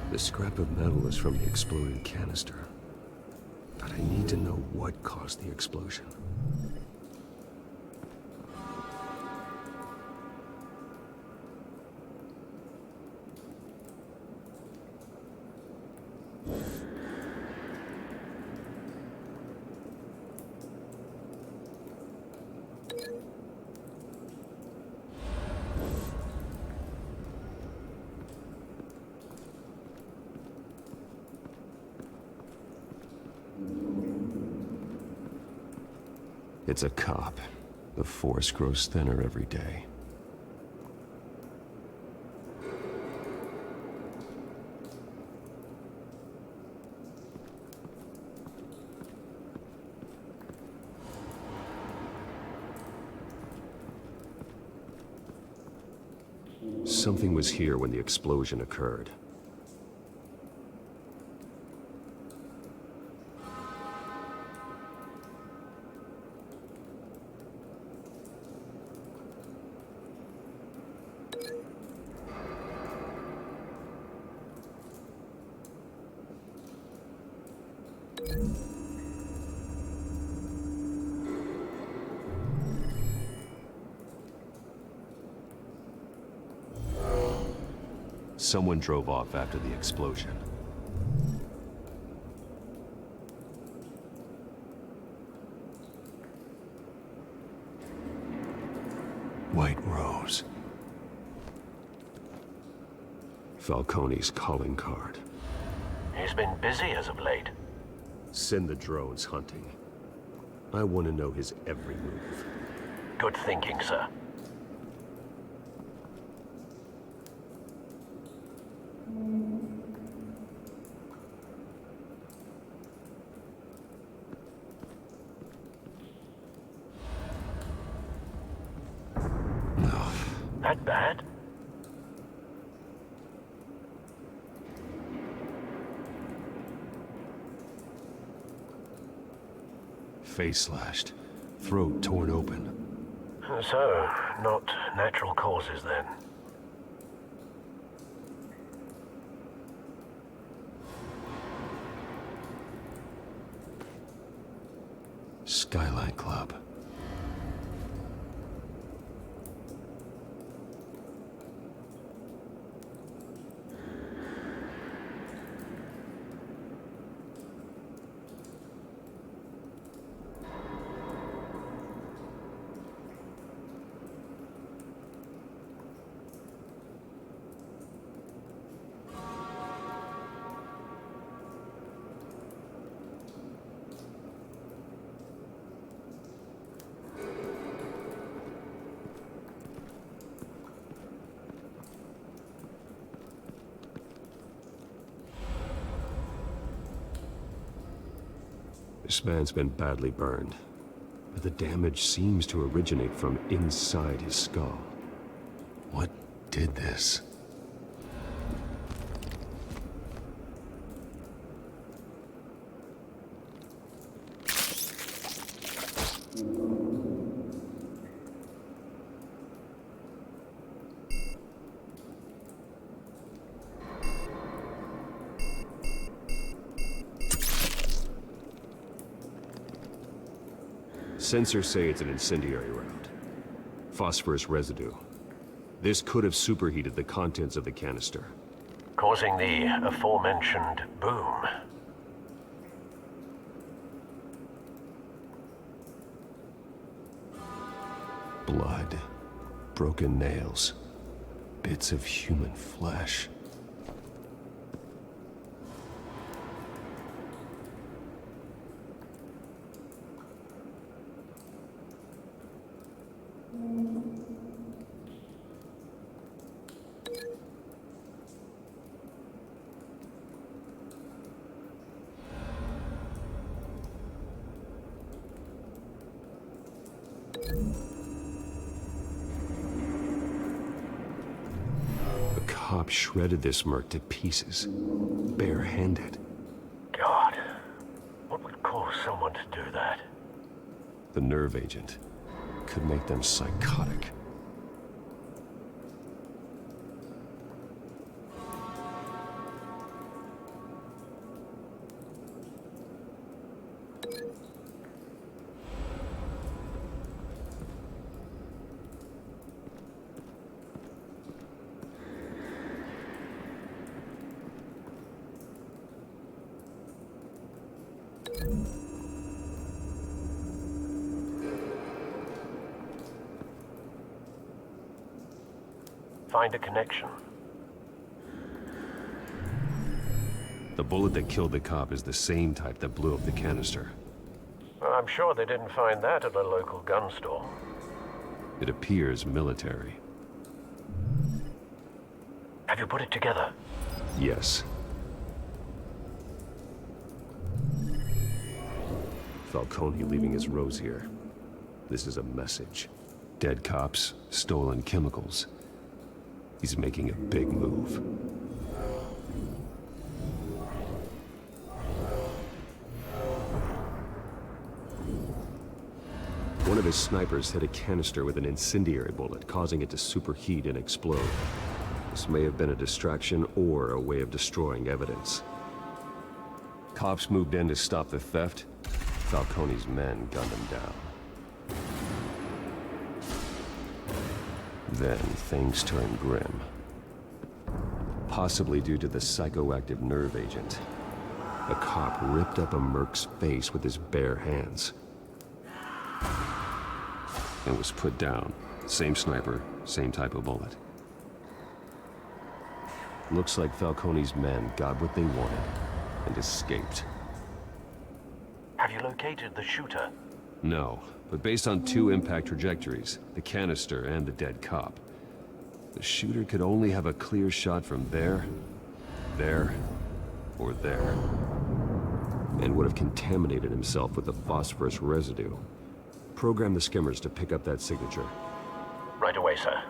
[SPEAKER 7] The scrap of metal is from the exploded canister. But I need to know what caused the explosion. It's a cop. The force grows thinner every day. Something was here when the explosion occurred. Someone drove off after the explosion. White Rose. Falcone's calling card.
[SPEAKER 6] He's been busy as of late.
[SPEAKER 7] Send the drones hunting. I want to know his every move.
[SPEAKER 6] Good thinking, sir. That bad?
[SPEAKER 7] Face slashed, throat torn open.
[SPEAKER 6] So, not natural causes then.
[SPEAKER 7] Skyline Club.
[SPEAKER 5] This man's been badly burned, but the damage seems to originate from inside his skull. What did this? Sensors say it's an incendiary round. Phosphorus residue. This could have superheated the contents of the canister,
[SPEAKER 6] causing the aforementioned boom.
[SPEAKER 5] Blood, broken nails, bits of human flesh. Cop shredded this merc to pieces, bare-handed.
[SPEAKER 6] God, what would cause someone to do that?
[SPEAKER 5] The nerve agent could make them psychotic.
[SPEAKER 6] Find a connection.
[SPEAKER 5] The bullet that killed the cop is the same type that blew up the canister.
[SPEAKER 6] Well, I'm sure they didn't find that at a local gun store.
[SPEAKER 5] It appears military.
[SPEAKER 6] Have you put it together?
[SPEAKER 5] Yes. Falcone leaving his rose here. This is a message. Dead cops, stolen chemicals. He's making a big move. One of his snipers hit a canister with an incendiary bullet, causing it to superheat and explode. This may have been a distraction or a way of destroying evidence. Cops moved in to stop the theft. Falcone's men gunned him down. Then things turned grim. Possibly due to the psychoactive nerve agent. A cop ripped up a merc's face with his bare hands. And was put down. Same sniper, same type of bullet. Looks like Falcone's men got what they wanted and escaped.
[SPEAKER 6] Have you located the shooter?
[SPEAKER 5] No, but based on two impact trajectories, the canister and the dead cop, the shooter could only have a clear shot from there, or there, and would have contaminated himself with the phosphorus residue. Program the skimmers to pick up that signature.
[SPEAKER 6] Right away, sir.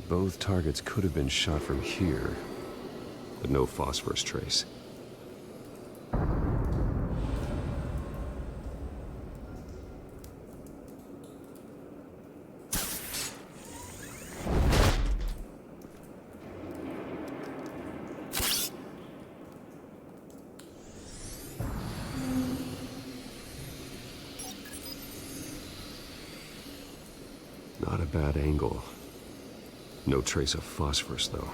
[SPEAKER 5] Both targets could have been shot from here, but no phosphorus trace. Not a bad angle. No trace of phosphorus, though.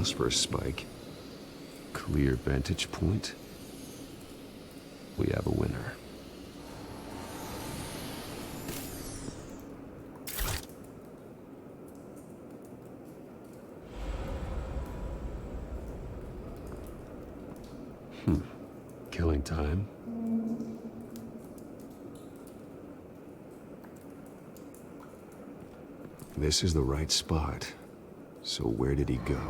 [SPEAKER 5] house for a spike. Clear vantage point. We have a winner. Killing time. This is the right spot. So where did he go?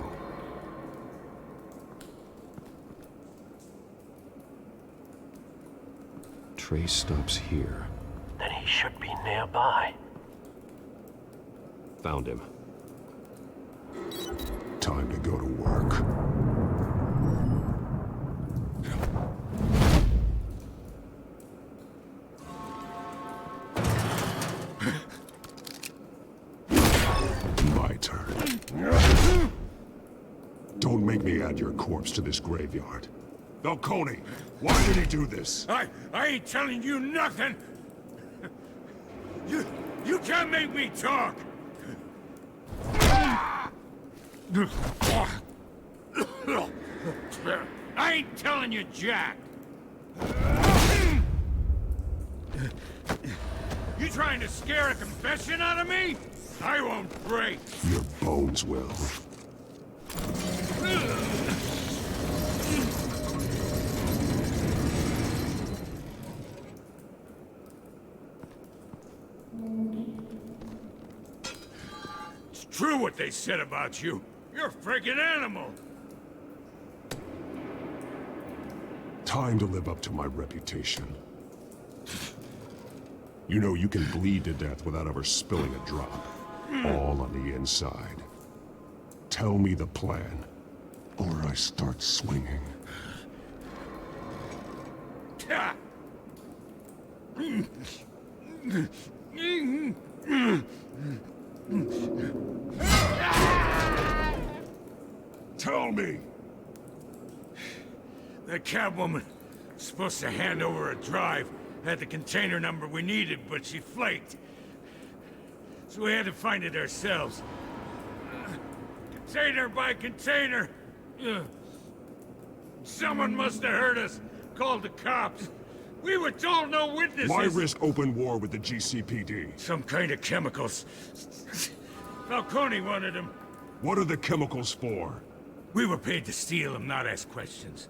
[SPEAKER 5] Trace stops here.
[SPEAKER 6] Then he should be nearby.
[SPEAKER 5] Found him.
[SPEAKER 7] Time to go to work. My turn. Don't make me add your corpse to this graveyard. Falcone, why did he do this?
[SPEAKER 12] I ain't telling you nothing! You can't make me talk! I ain't telling you jack! You trying to scare a confession out of me? I won't break!
[SPEAKER 7] Your bones will.
[SPEAKER 12] It's true what they said about you. You're a freaking animal!
[SPEAKER 7] Time to live up to my reputation. You know you can bleed to death without ever spilling a drop. All on the inside. Tell me the plan, or I start swinging. Tell me!
[SPEAKER 12] The cabwoman was supposed to hand over a drive. Had the container number we needed, but she flaked. So we had to find it ourselves. Container by container. Someone must have heard us. Called the cops. We were told no witnesses.
[SPEAKER 7] Why risk open war with the GCPD?
[SPEAKER 12] Some kind of chemicals. Falcone wanted them.
[SPEAKER 7] What are the chemicals for?
[SPEAKER 12] We were paid to steal them, not ask questions.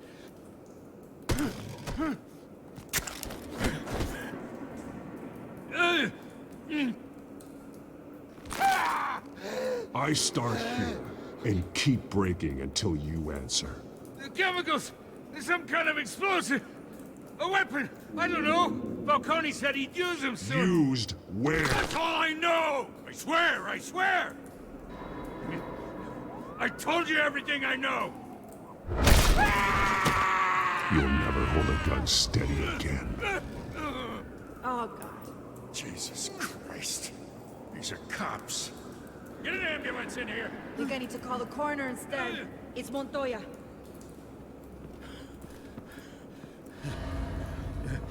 [SPEAKER 7] I start here and keep breaking until you answer.
[SPEAKER 12] The chemicals! There's some kind of explosive! A weapon! I don't know! Falcone said he'd use them soon!
[SPEAKER 7] Used where?
[SPEAKER 12] That's all I know! I swear! I swear! I told you everything I know!
[SPEAKER 7] You'll never hold a gun steady again.
[SPEAKER 17] Oh, God.
[SPEAKER 12] Jesus Christ. These are cops. Get an ambulance in here!
[SPEAKER 17] I think I need to call the coroner instead. It's Montoya.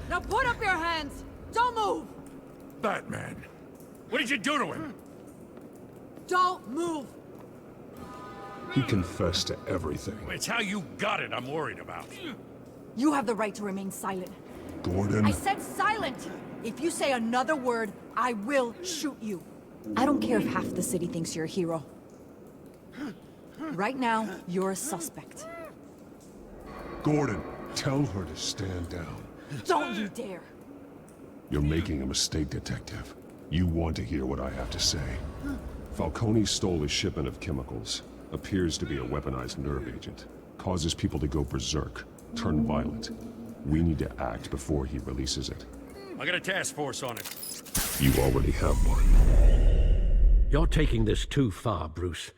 [SPEAKER 17] Now put up your hands! Don't move!
[SPEAKER 12] Batman, what did you do to him?
[SPEAKER 17] Don't move!
[SPEAKER 7] He confessed to everything.
[SPEAKER 12] It's how you got it I'm worried about.
[SPEAKER 17] You have the right to remain silent.
[SPEAKER 7] Gordon?
[SPEAKER 17] I said silent! If you say another word, I will shoot you. I don't care if half the city thinks you're a hero. Right now, you're a suspect.
[SPEAKER 7] Gordon, tell her to stand down.
[SPEAKER 17] Don't you dare!
[SPEAKER 7] You're making a mistake, Detective. You want to hear what I have to say. Falcone stole a shipment of chemicals. Appears to be a weaponized nerve agent. Causes people to go berserk, turn violent. We need to act before he releases it.
[SPEAKER 12] I got a task force on it.
[SPEAKER 7] You already have one.
[SPEAKER 6] You're taking this too far, Bruce.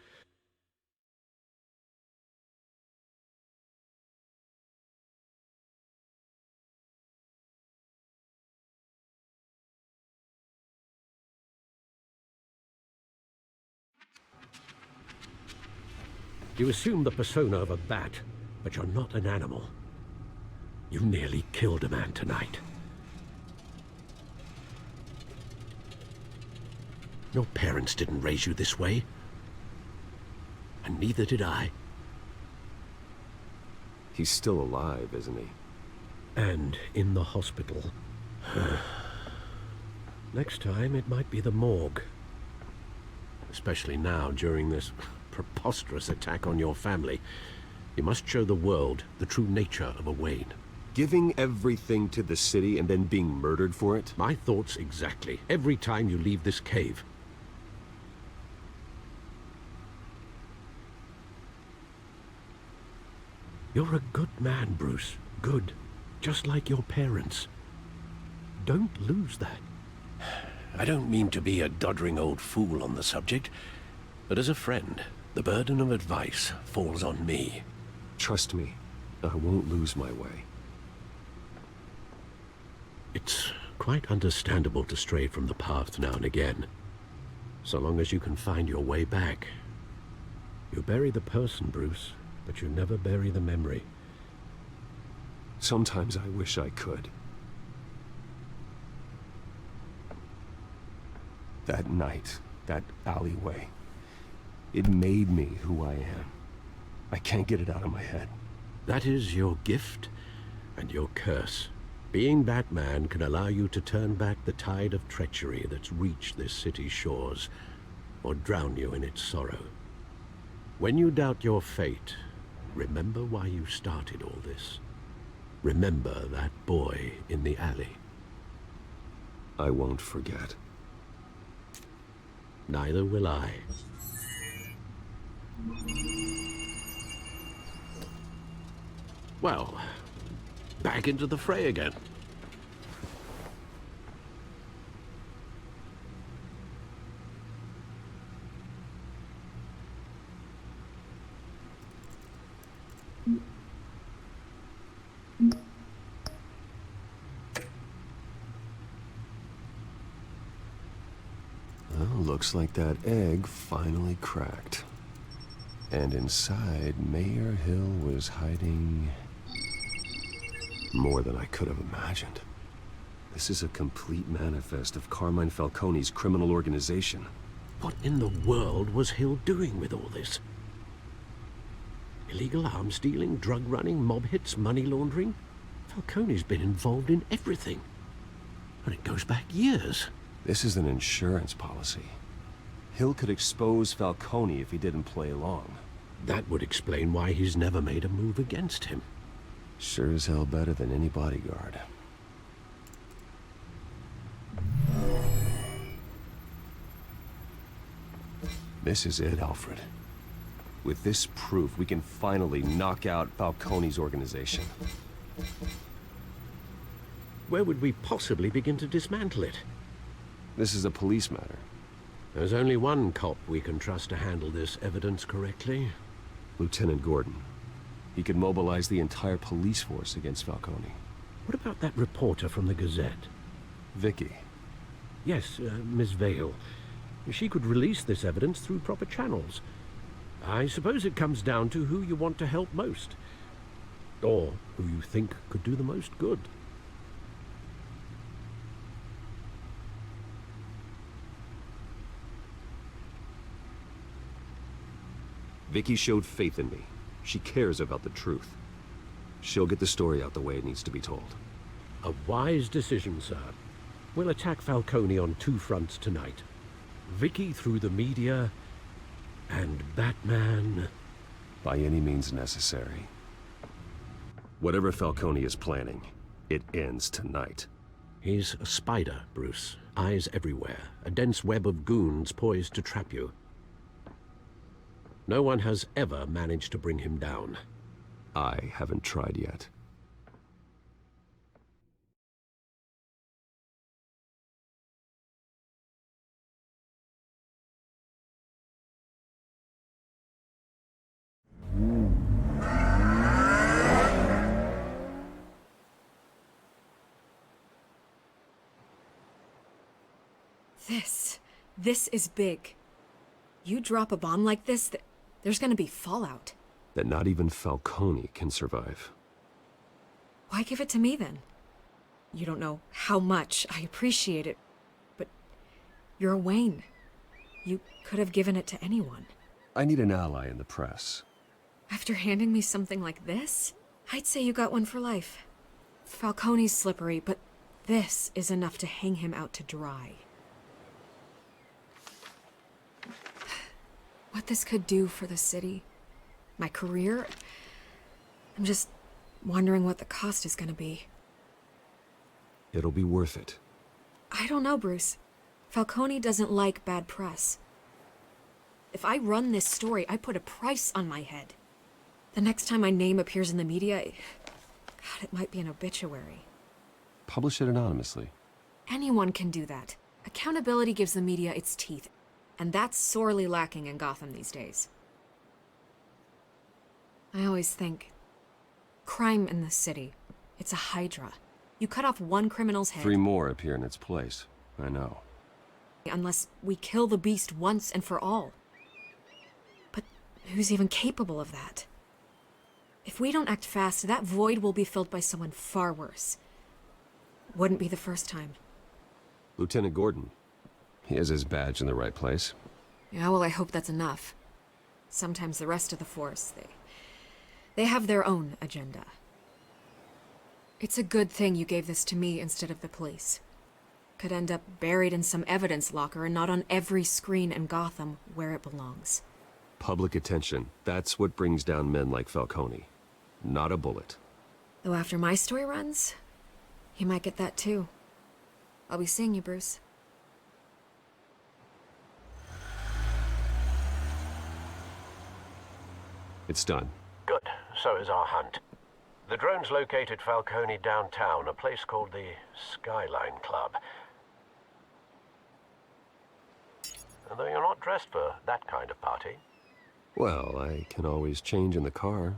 [SPEAKER 6] You assume the persona of a bat, but you're not an animal. You nearly killed a man tonight. Your parents didn't raise you this way. And neither did I.
[SPEAKER 5] He's still alive, isn't he?
[SPEAKER 6] And in the hospital. Next time, it might be the morgue. Especially now, during this preposterous attack on your family. You must show the world the true nature of a Wayne.
[SPEAKER 5] Giving everything to the city and then being murdered for it?
[SPEAKER 6] My thoughts exactly. Every time you leave this cave. You're a good man, Bruce. Good. Just like your parents. Don't lose that.
[SPEAKER 7] I don't mean to be a doddering old fool on the subject, but as a friend, the burden of advice falls on me.
[SPEAKER 5] Trust me, I won't lose my way.
[SPEAKER 6] It's quite understandable to stray from the path now and again. So long as you can find your way back. You bury the person, Bruce, but you never bury the memory.
[SPEAKER 5] Sometimes I wish I could. That night, that alleyway, it made me who I am. I can't get it out of my head.
[SPEAKER 6] That is your gift and your curse. Being Batman can allow you to turn back the tide of treachery that's reached this city's shores, or drown you in its sorrow. When you doubt your fate, remember why you started all this. Remember that boy in the alley.
[SPEAKER 5] I won't forget.
[SPEAKER 6] Neither will I. Well, back into the fray again.
[SPEAKER 5] Well, looks like that egg finally cracked. And inside, Mayor Hill was hiding more than I could have imagined. This is a complete manifest of Carmine Falcone's criminal organization.
[SPEAKER 6] What in the world was Hill doing with all this? Illegal arms dealing, drug running, mob hits, money laundering? Falcone's been involved in everything. And it goes back years.
[SPEAKER 5] This is an insurance policy. Hill could expose Falcone if he didn't play along.
[SPEAKER 6] That would explain why he's never made a move against him.
[SPEAKER 5] Sure as hell better than any bodyguard. This is it, Alfred. With this proof, we can finally knock out Falcone's organization.
[SPEAKER 6] Where would we possibly begin to dismantle it?
[SPEAKER 5] This is a police matter.
[SPEAKER 6] There's only one cop we can trust to handle this evidence correctly.
[SPEAKER 5] Lieutenant Gordon. He could mobilize the entire police force against Falcone.
[SPEAKER 6] What about that reporter from the Gazette?
[SPEAKER 5] Vicky.
[SPEAKER 6] Yes, Miss Vale. She could release this evidence through proper channels. I suppose it comes down to who you want to help most. Or who you think could do the most good.
[SPEAKER 5] Vicky showed faith in me. She cares about the truth. She'll get the story out the way it needs to be told.
[SPEAKER 6] A wise decision, sir. We'll attack Falcone on two fronts tonight. Vicky through the media, and Batman...
[SPEAKER 5] by any means necessary. Whatever Falcone is planning, it ends tonight.
[SPEAKER 6] He's a spider, Bruce. Eyes everywhere. A dense web of goons poised to trap you. No one has ever managed to bring him down.
[SPEAKER 5] I haven't tried yet.
[SPEAKER 11] This is big. You drop a bomb like this, there's gonna be fallout.
[SPEAKER 5] That not even Falcone can survive.
[SPEAKER 11] Why give it to me then? You don't know how much I appreciate it, but you're a Wayne. You could have given it to anyone.
[SPEAKER 5] I need an ally in the press.
[SPEAKER 11] After handing me something like this? I'd say you got one for life. Falcone's slippery, but this is enough to hang him out to dry. What this could do for the city, my career, I'm just wondering what the cost is gonna be.
[SPEAKER 5] It'll be worth it.
[SPEAKER 11] I don't know, Bruce. Falcone doesn't like bad press. If I run this story, I put a price on my head. The next time my name appears in the media, God, it might be an obituary.
[SPEAKER 5] Publish it anonymously.
[SPEAKER 11] Anyone can do that. Accountability gives the media its teeth, and that's sorely lacking in Gotham these days. I always think, crime in this city, it's a hydra. You cut off one criminal's head...
[SPEAKER 5] 3 more appear in its place. I know.
[SPEAKER 11] Unless we kill the beast once and for all. But who's even capable of that? If we don't act fast, that void will be filled by someone far worse. Wouldn't be the first time.
[SPEAKER 5] Lieutenant Gordon. He has his badge in the right place.
[SPEAKER 11] Yeah, well, I hope that's enough. Sometimes the rest of the force, they have their own agenda. It's a good thing you gave this to me instead of the police. Could end up buried in some evidence locker and not on every screen in Gotham where it belongs.
[SPEAKER 5] Public attention. That's what brings down men like Falcone. Not a bullet.
[SPEAKER 11] Though after my story runs, he might get that too. I'll be seeing you, Bruce.
[SPEAKER 5] It's done.
[SPEAKER 6] Good. So is our hunt. The drone's located Falcone downtown, a place called the Skyline Club. Although you're not dressed for that kind of party.
[SPEAKER 5] Well, I can always change in the car.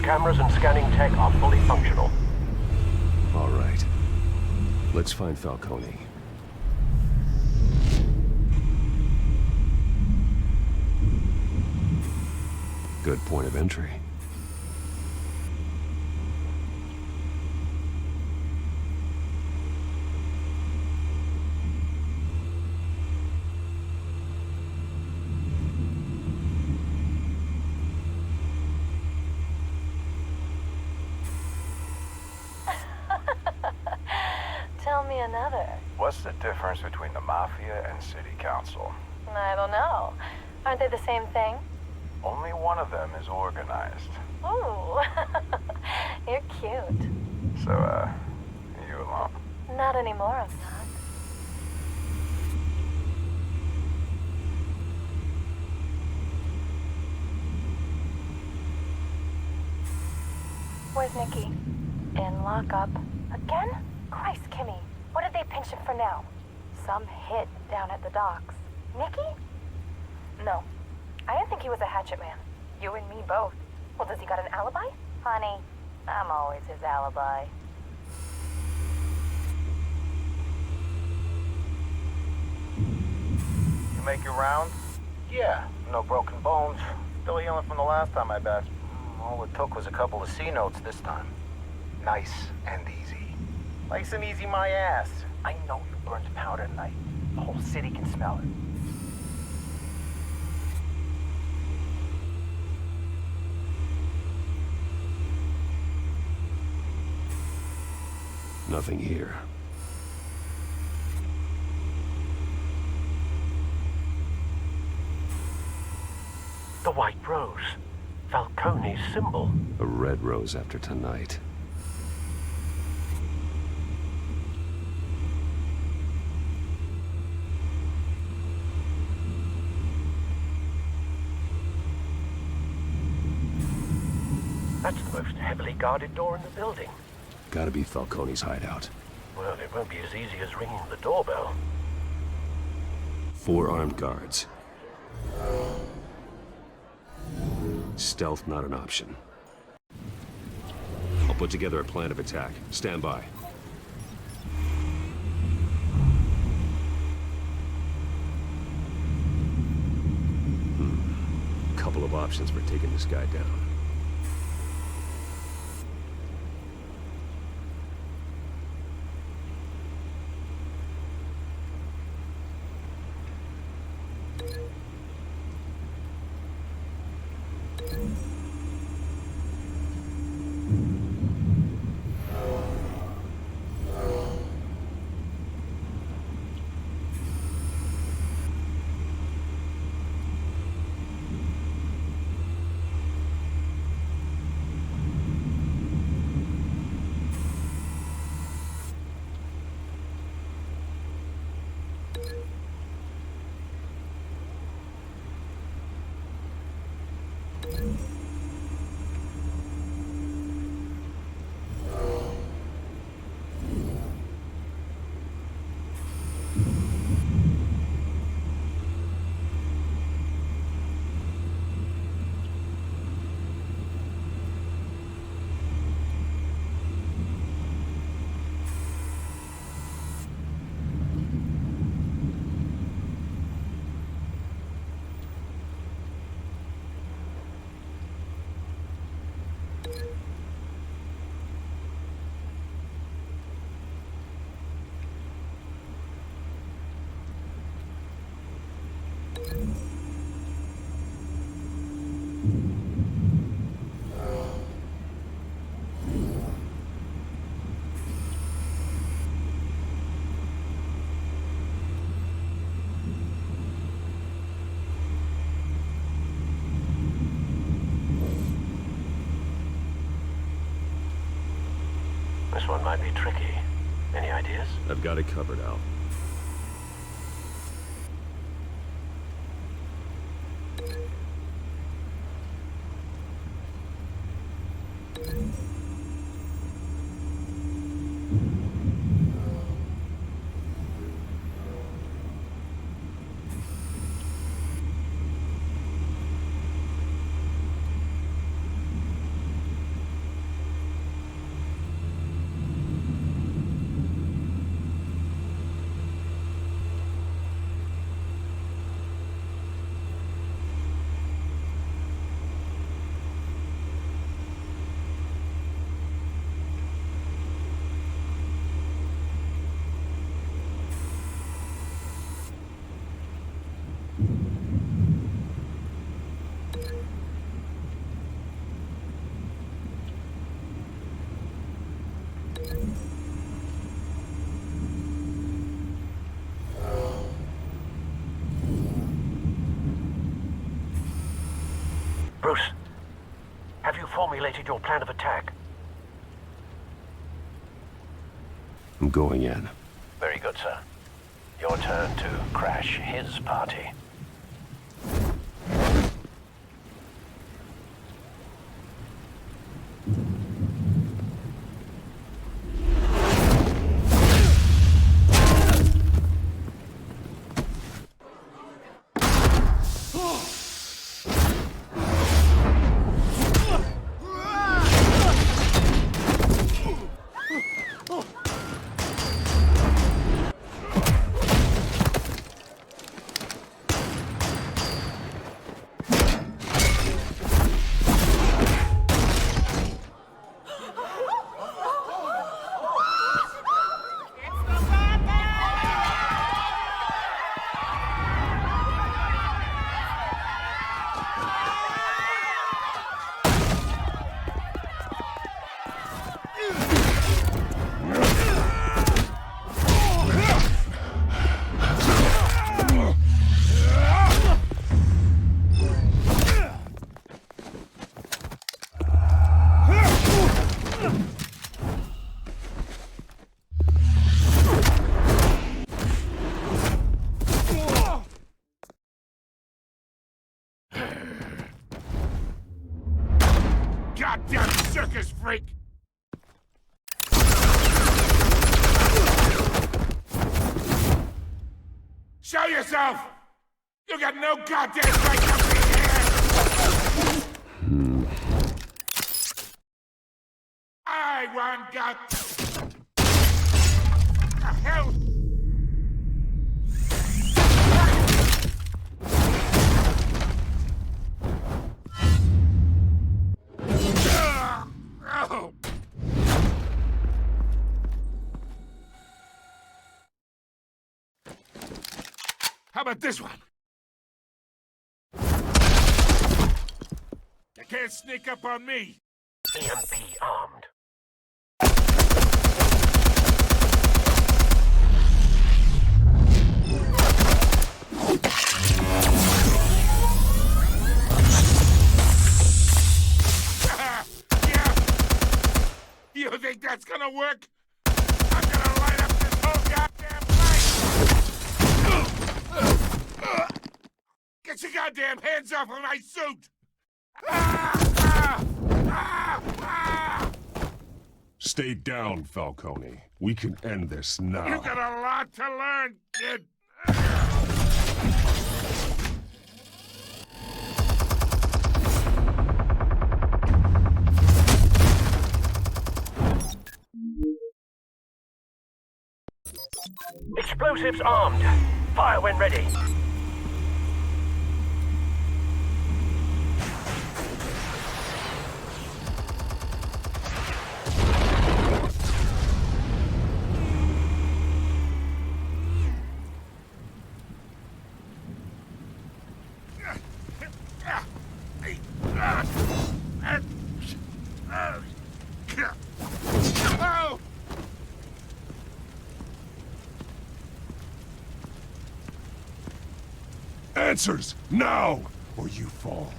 [SPEAKER 6] Cameras and scanning tech are fully functional.
[SPEAKER 5] All right. Let's find Falcone. Good point of entry.
[SPEAKER 18] Tell me another.
[SPEAKER 19] What's the difference between the Mafia and City Council?
[SPEAKER 18] I don't know. Aren't they the same thing?
[SPEAKER 19] Only one of them is organized.
[SPEAKER 18] Ooh, you're cute.
[SPEAKER 19] So, you alone?
[SPEAKER 18] Not anymore, I'm not. Where's Nikki? In lockup. Again? Christ, Kimmy. What did they pinch him for now? Some hit down at the docks. Nikki? No. I didn't think he was a hatchet man. You and me both. Well, does he got an alibi? Honey, I'm always his alibi.
[SPEAKER 19] You make your rounds? Yeah, no broken bones. Still healing from the last time I bashed. All it took was a couple of C notes this time. Nice and easy. Nice and easy my ass. I know you burned powder tonight. The whole city can smell it.
[SPEAKER 5] Nothing here.
[SPEAKER 6] The White Rose. Falcone's symbol.
[SPEAKER 5] A red rose after tonight.
[SPEAKER 6] guarded door in the building.
[SPEAKER 7] Gotta be Falcone's hideout.
[SPEAKER 6] Well, it won't be as easy as ringing the doorbell.
[SPEAKER 7] 4 armed guards. Stealth not an option. I'll put together a plan of attack. Stand by. Couple of options for taking this guy down.
[SPEAKER 6] This one might be tricky. Any ideas?
[SPEAKER 7] I've got it covered, Al.
[SPEAKER 6] Bruce, have you formulated your plan of attack?
[SPEAKER 7] I'm going in.
[SPEAKER 6] Very good, sir. Your turn to crash his party.
[SPEAKER 12] freak! Show yourself! You got no goddamn right to be here! I want God... The hell? Oh. How about this one? You can't sneak up on me.
[SPEAKER 19] EMP armed.
[SPEAKER 12] Yeah. You think that's gonna work? I'm gonna light up this whole goddamn place! Get your goddamn hands off of my suit!
[SPEAKER 7] Stay down, Falcone. We can end this now.
[SPEAKER 12] You got a lot to learn, kid.
[SPEAKER 19] Explosives armed. Fire when ready.
[SPEAKER 7] Answers, now, or you fall.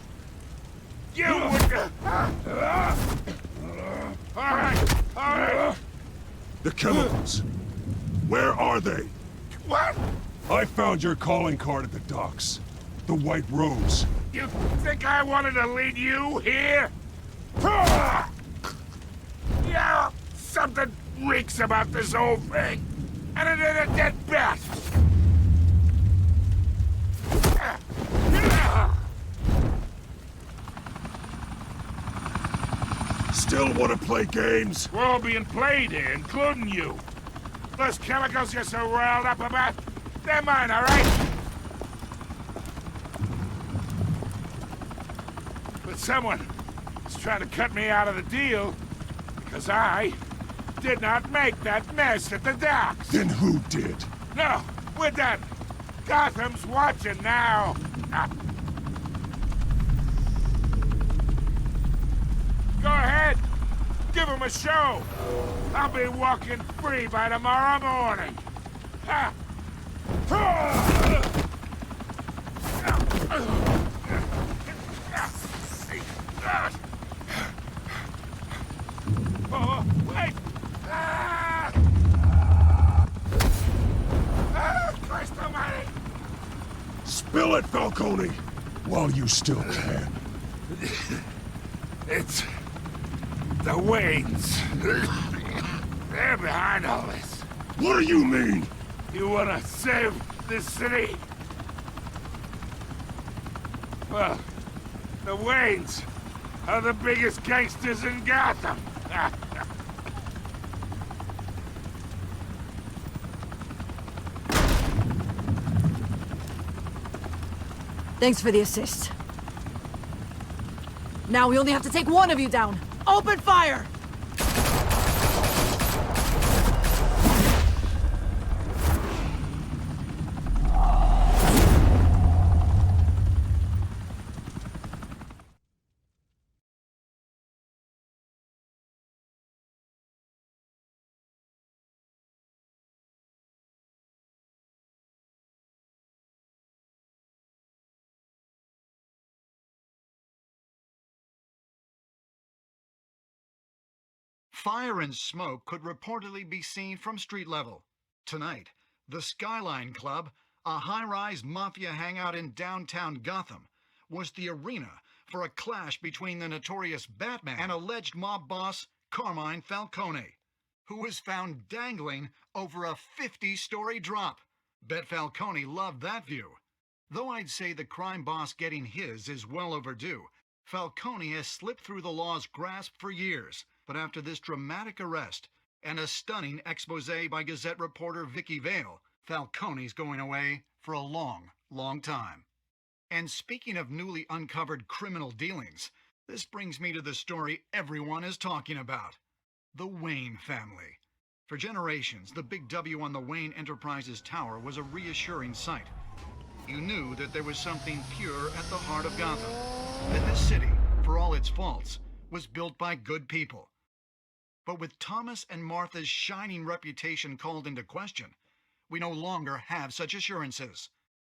[SPEAKER 12] You would... All right.
[SPEAKER 7] The chemicals. Where are they?
[SPEAKER 12] What?
[SPEAKER 7] I found your calling card at the docks. The White Rose.
[SPEAKER 12] You think I wanted to lead you here? Yeah, something reeks about this whole thing. And it ain't a dead bat.
[SPEAKER 7] Still want to play games?
[SPEAKER 12] We're all being played here, including you. Those chemicals you're so riled up about, they're mine, all right? But someone is trying to cut me out of the deal because I did not make that mess at the docks.
[SPEAKER 7] Then who did?
[SPEAKER 12] No, we're done. Gotham's watching now. Go ahead. Give him a show. I'll be walking free by tomorrow morning. Ha! Oh, wait! Christ almighty!
[SPEAKER 7] Spill it, Falcone, while you still can.
[SPEAKER 12] It's... the Waynes. They're behind all this.
[SPEAKER 7] What do you mean?
[SPEAKER 12] You wanna save this city? Well, the Waynes are the biggest gangsters in Gotham.
[SPEAKER 17] Thanks for the assist. Now we only have to take one of you down. Open fire!
[SPEAKER 13] Fire and smoke could reportedly be seen from street level. Tonight, the Skyline Club, a high-rise mafia hangout in downtown Gotham, was the arena for a clash between the notorious Batman and alleged mob boss Carmine Falcone, who was found dangling over a 50-story drop. Bet Falcone loved that view. Though I'd say the crime boss getting his is well overdue, Falcone has slipped through the law's grasp for years. But after this dramatic arrest and a stunning expose by Gazette reporter Vicky Vale, Falcone's going away for a long, long time. And speaking of newly uncovered criminal dealings, this brings me to the story everyone is talking about. The Wayne family. For generations, the big W on the Wayne Enterprises tower was a reassuring sight. You knew that there was something pure at the heart of Gotham. That this city, for all its faults, was built by good people. But with Thomas and Martha's shining reputation called into question, we no longer have such assurances.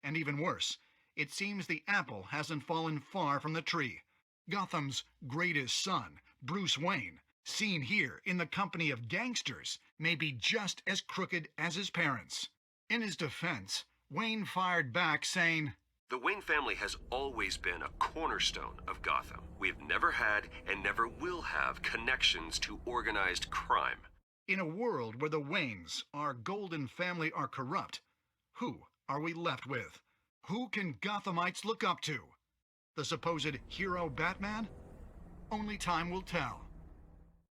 [SPEAKER 13] And even worse, it seems the apple hasn't fallen far from the tree. Gotham's greatest son, Bruce Wayne, seen here in the company of gangsters, may be just as crooked as his parents. In his defense, Wayne fired back saying,
[SPEAKER 5] "The Wayne family has always been a cornerstone of Gotham. We've never had and never will have connections to organized crime."
[SPEAKER 13] In a world where the Waynes, our golden family, are corrupt, who are we left with? Who can Gothamites look up to? The supposed hero Batman? Only time will tell.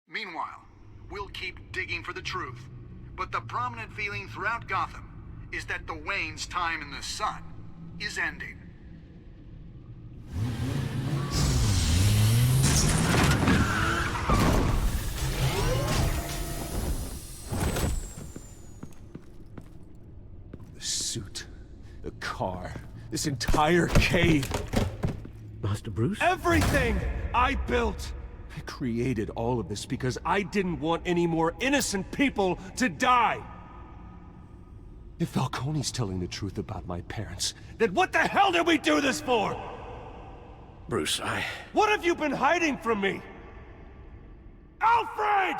[SPEAKER 13] Meanwhile, we'll keep digging for the truth. But the prominent feeling throughout Gotham is that the Waynes' time in the sun is ending.
[SPEAKER 7] The suit, the car, this entire cave.
[SPEAKER 6] Master Bruce?
[SPEAKER 7] Everything I built! I created all of this because I didn't want any more innocent people to die! If Falcone's telling the truth about my parents, then what the hell did we do this for?
[SPEAKER 6] Bruce,
[SPEAKER 7] What have you been hiding from me? Alfred!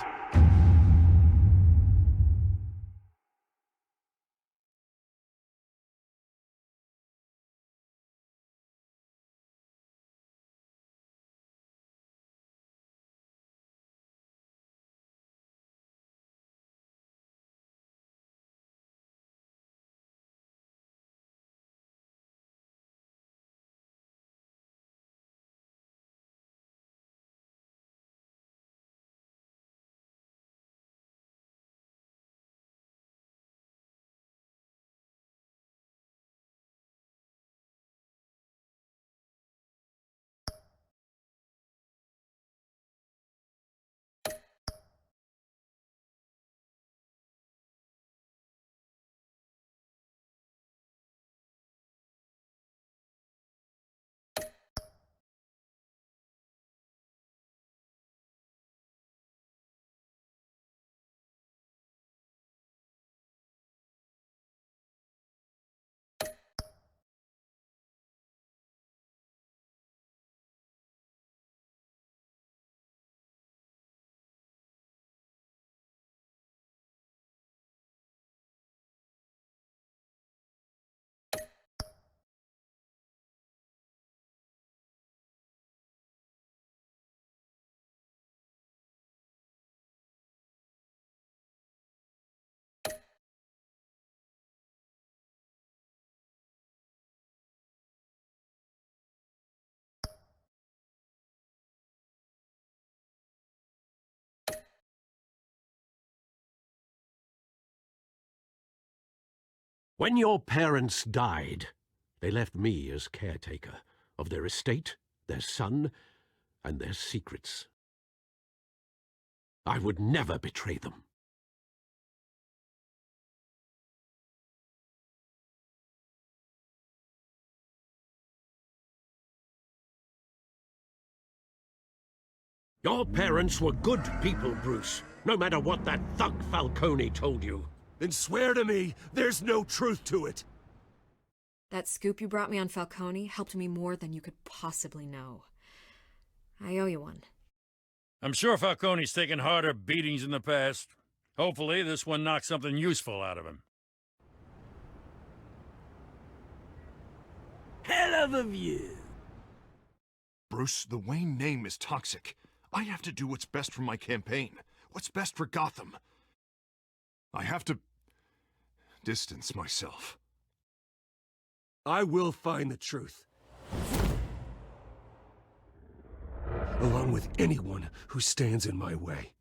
[SPEAKER 6] When your parents died, they left me as caretaker of their estate, their son, and their secrets. I would never betray them. Your parents were good people, Bruce, no matter what that thug Falcone told you.
[SPEAKER 7] Then swear to me there's no truth to it.
[SPEAKER 11] That scoop you brought me on Falcone helped me more than you could possibly know. I owe you one.
[SPEAKER 4] I'm sure Falcone's taken harder beatings in the past. Hopefully, this one knocks something useful out of him.
[SPEAKER 15] Hell of a view.
[SPEAKER 8] Bruce, the Wayne name is toxic. I have to do what's best for my campaign. What's best for Gotham. I have to distance myself.
[SPEAKER 7] I will find the truth. Along with anyone who stands in my way.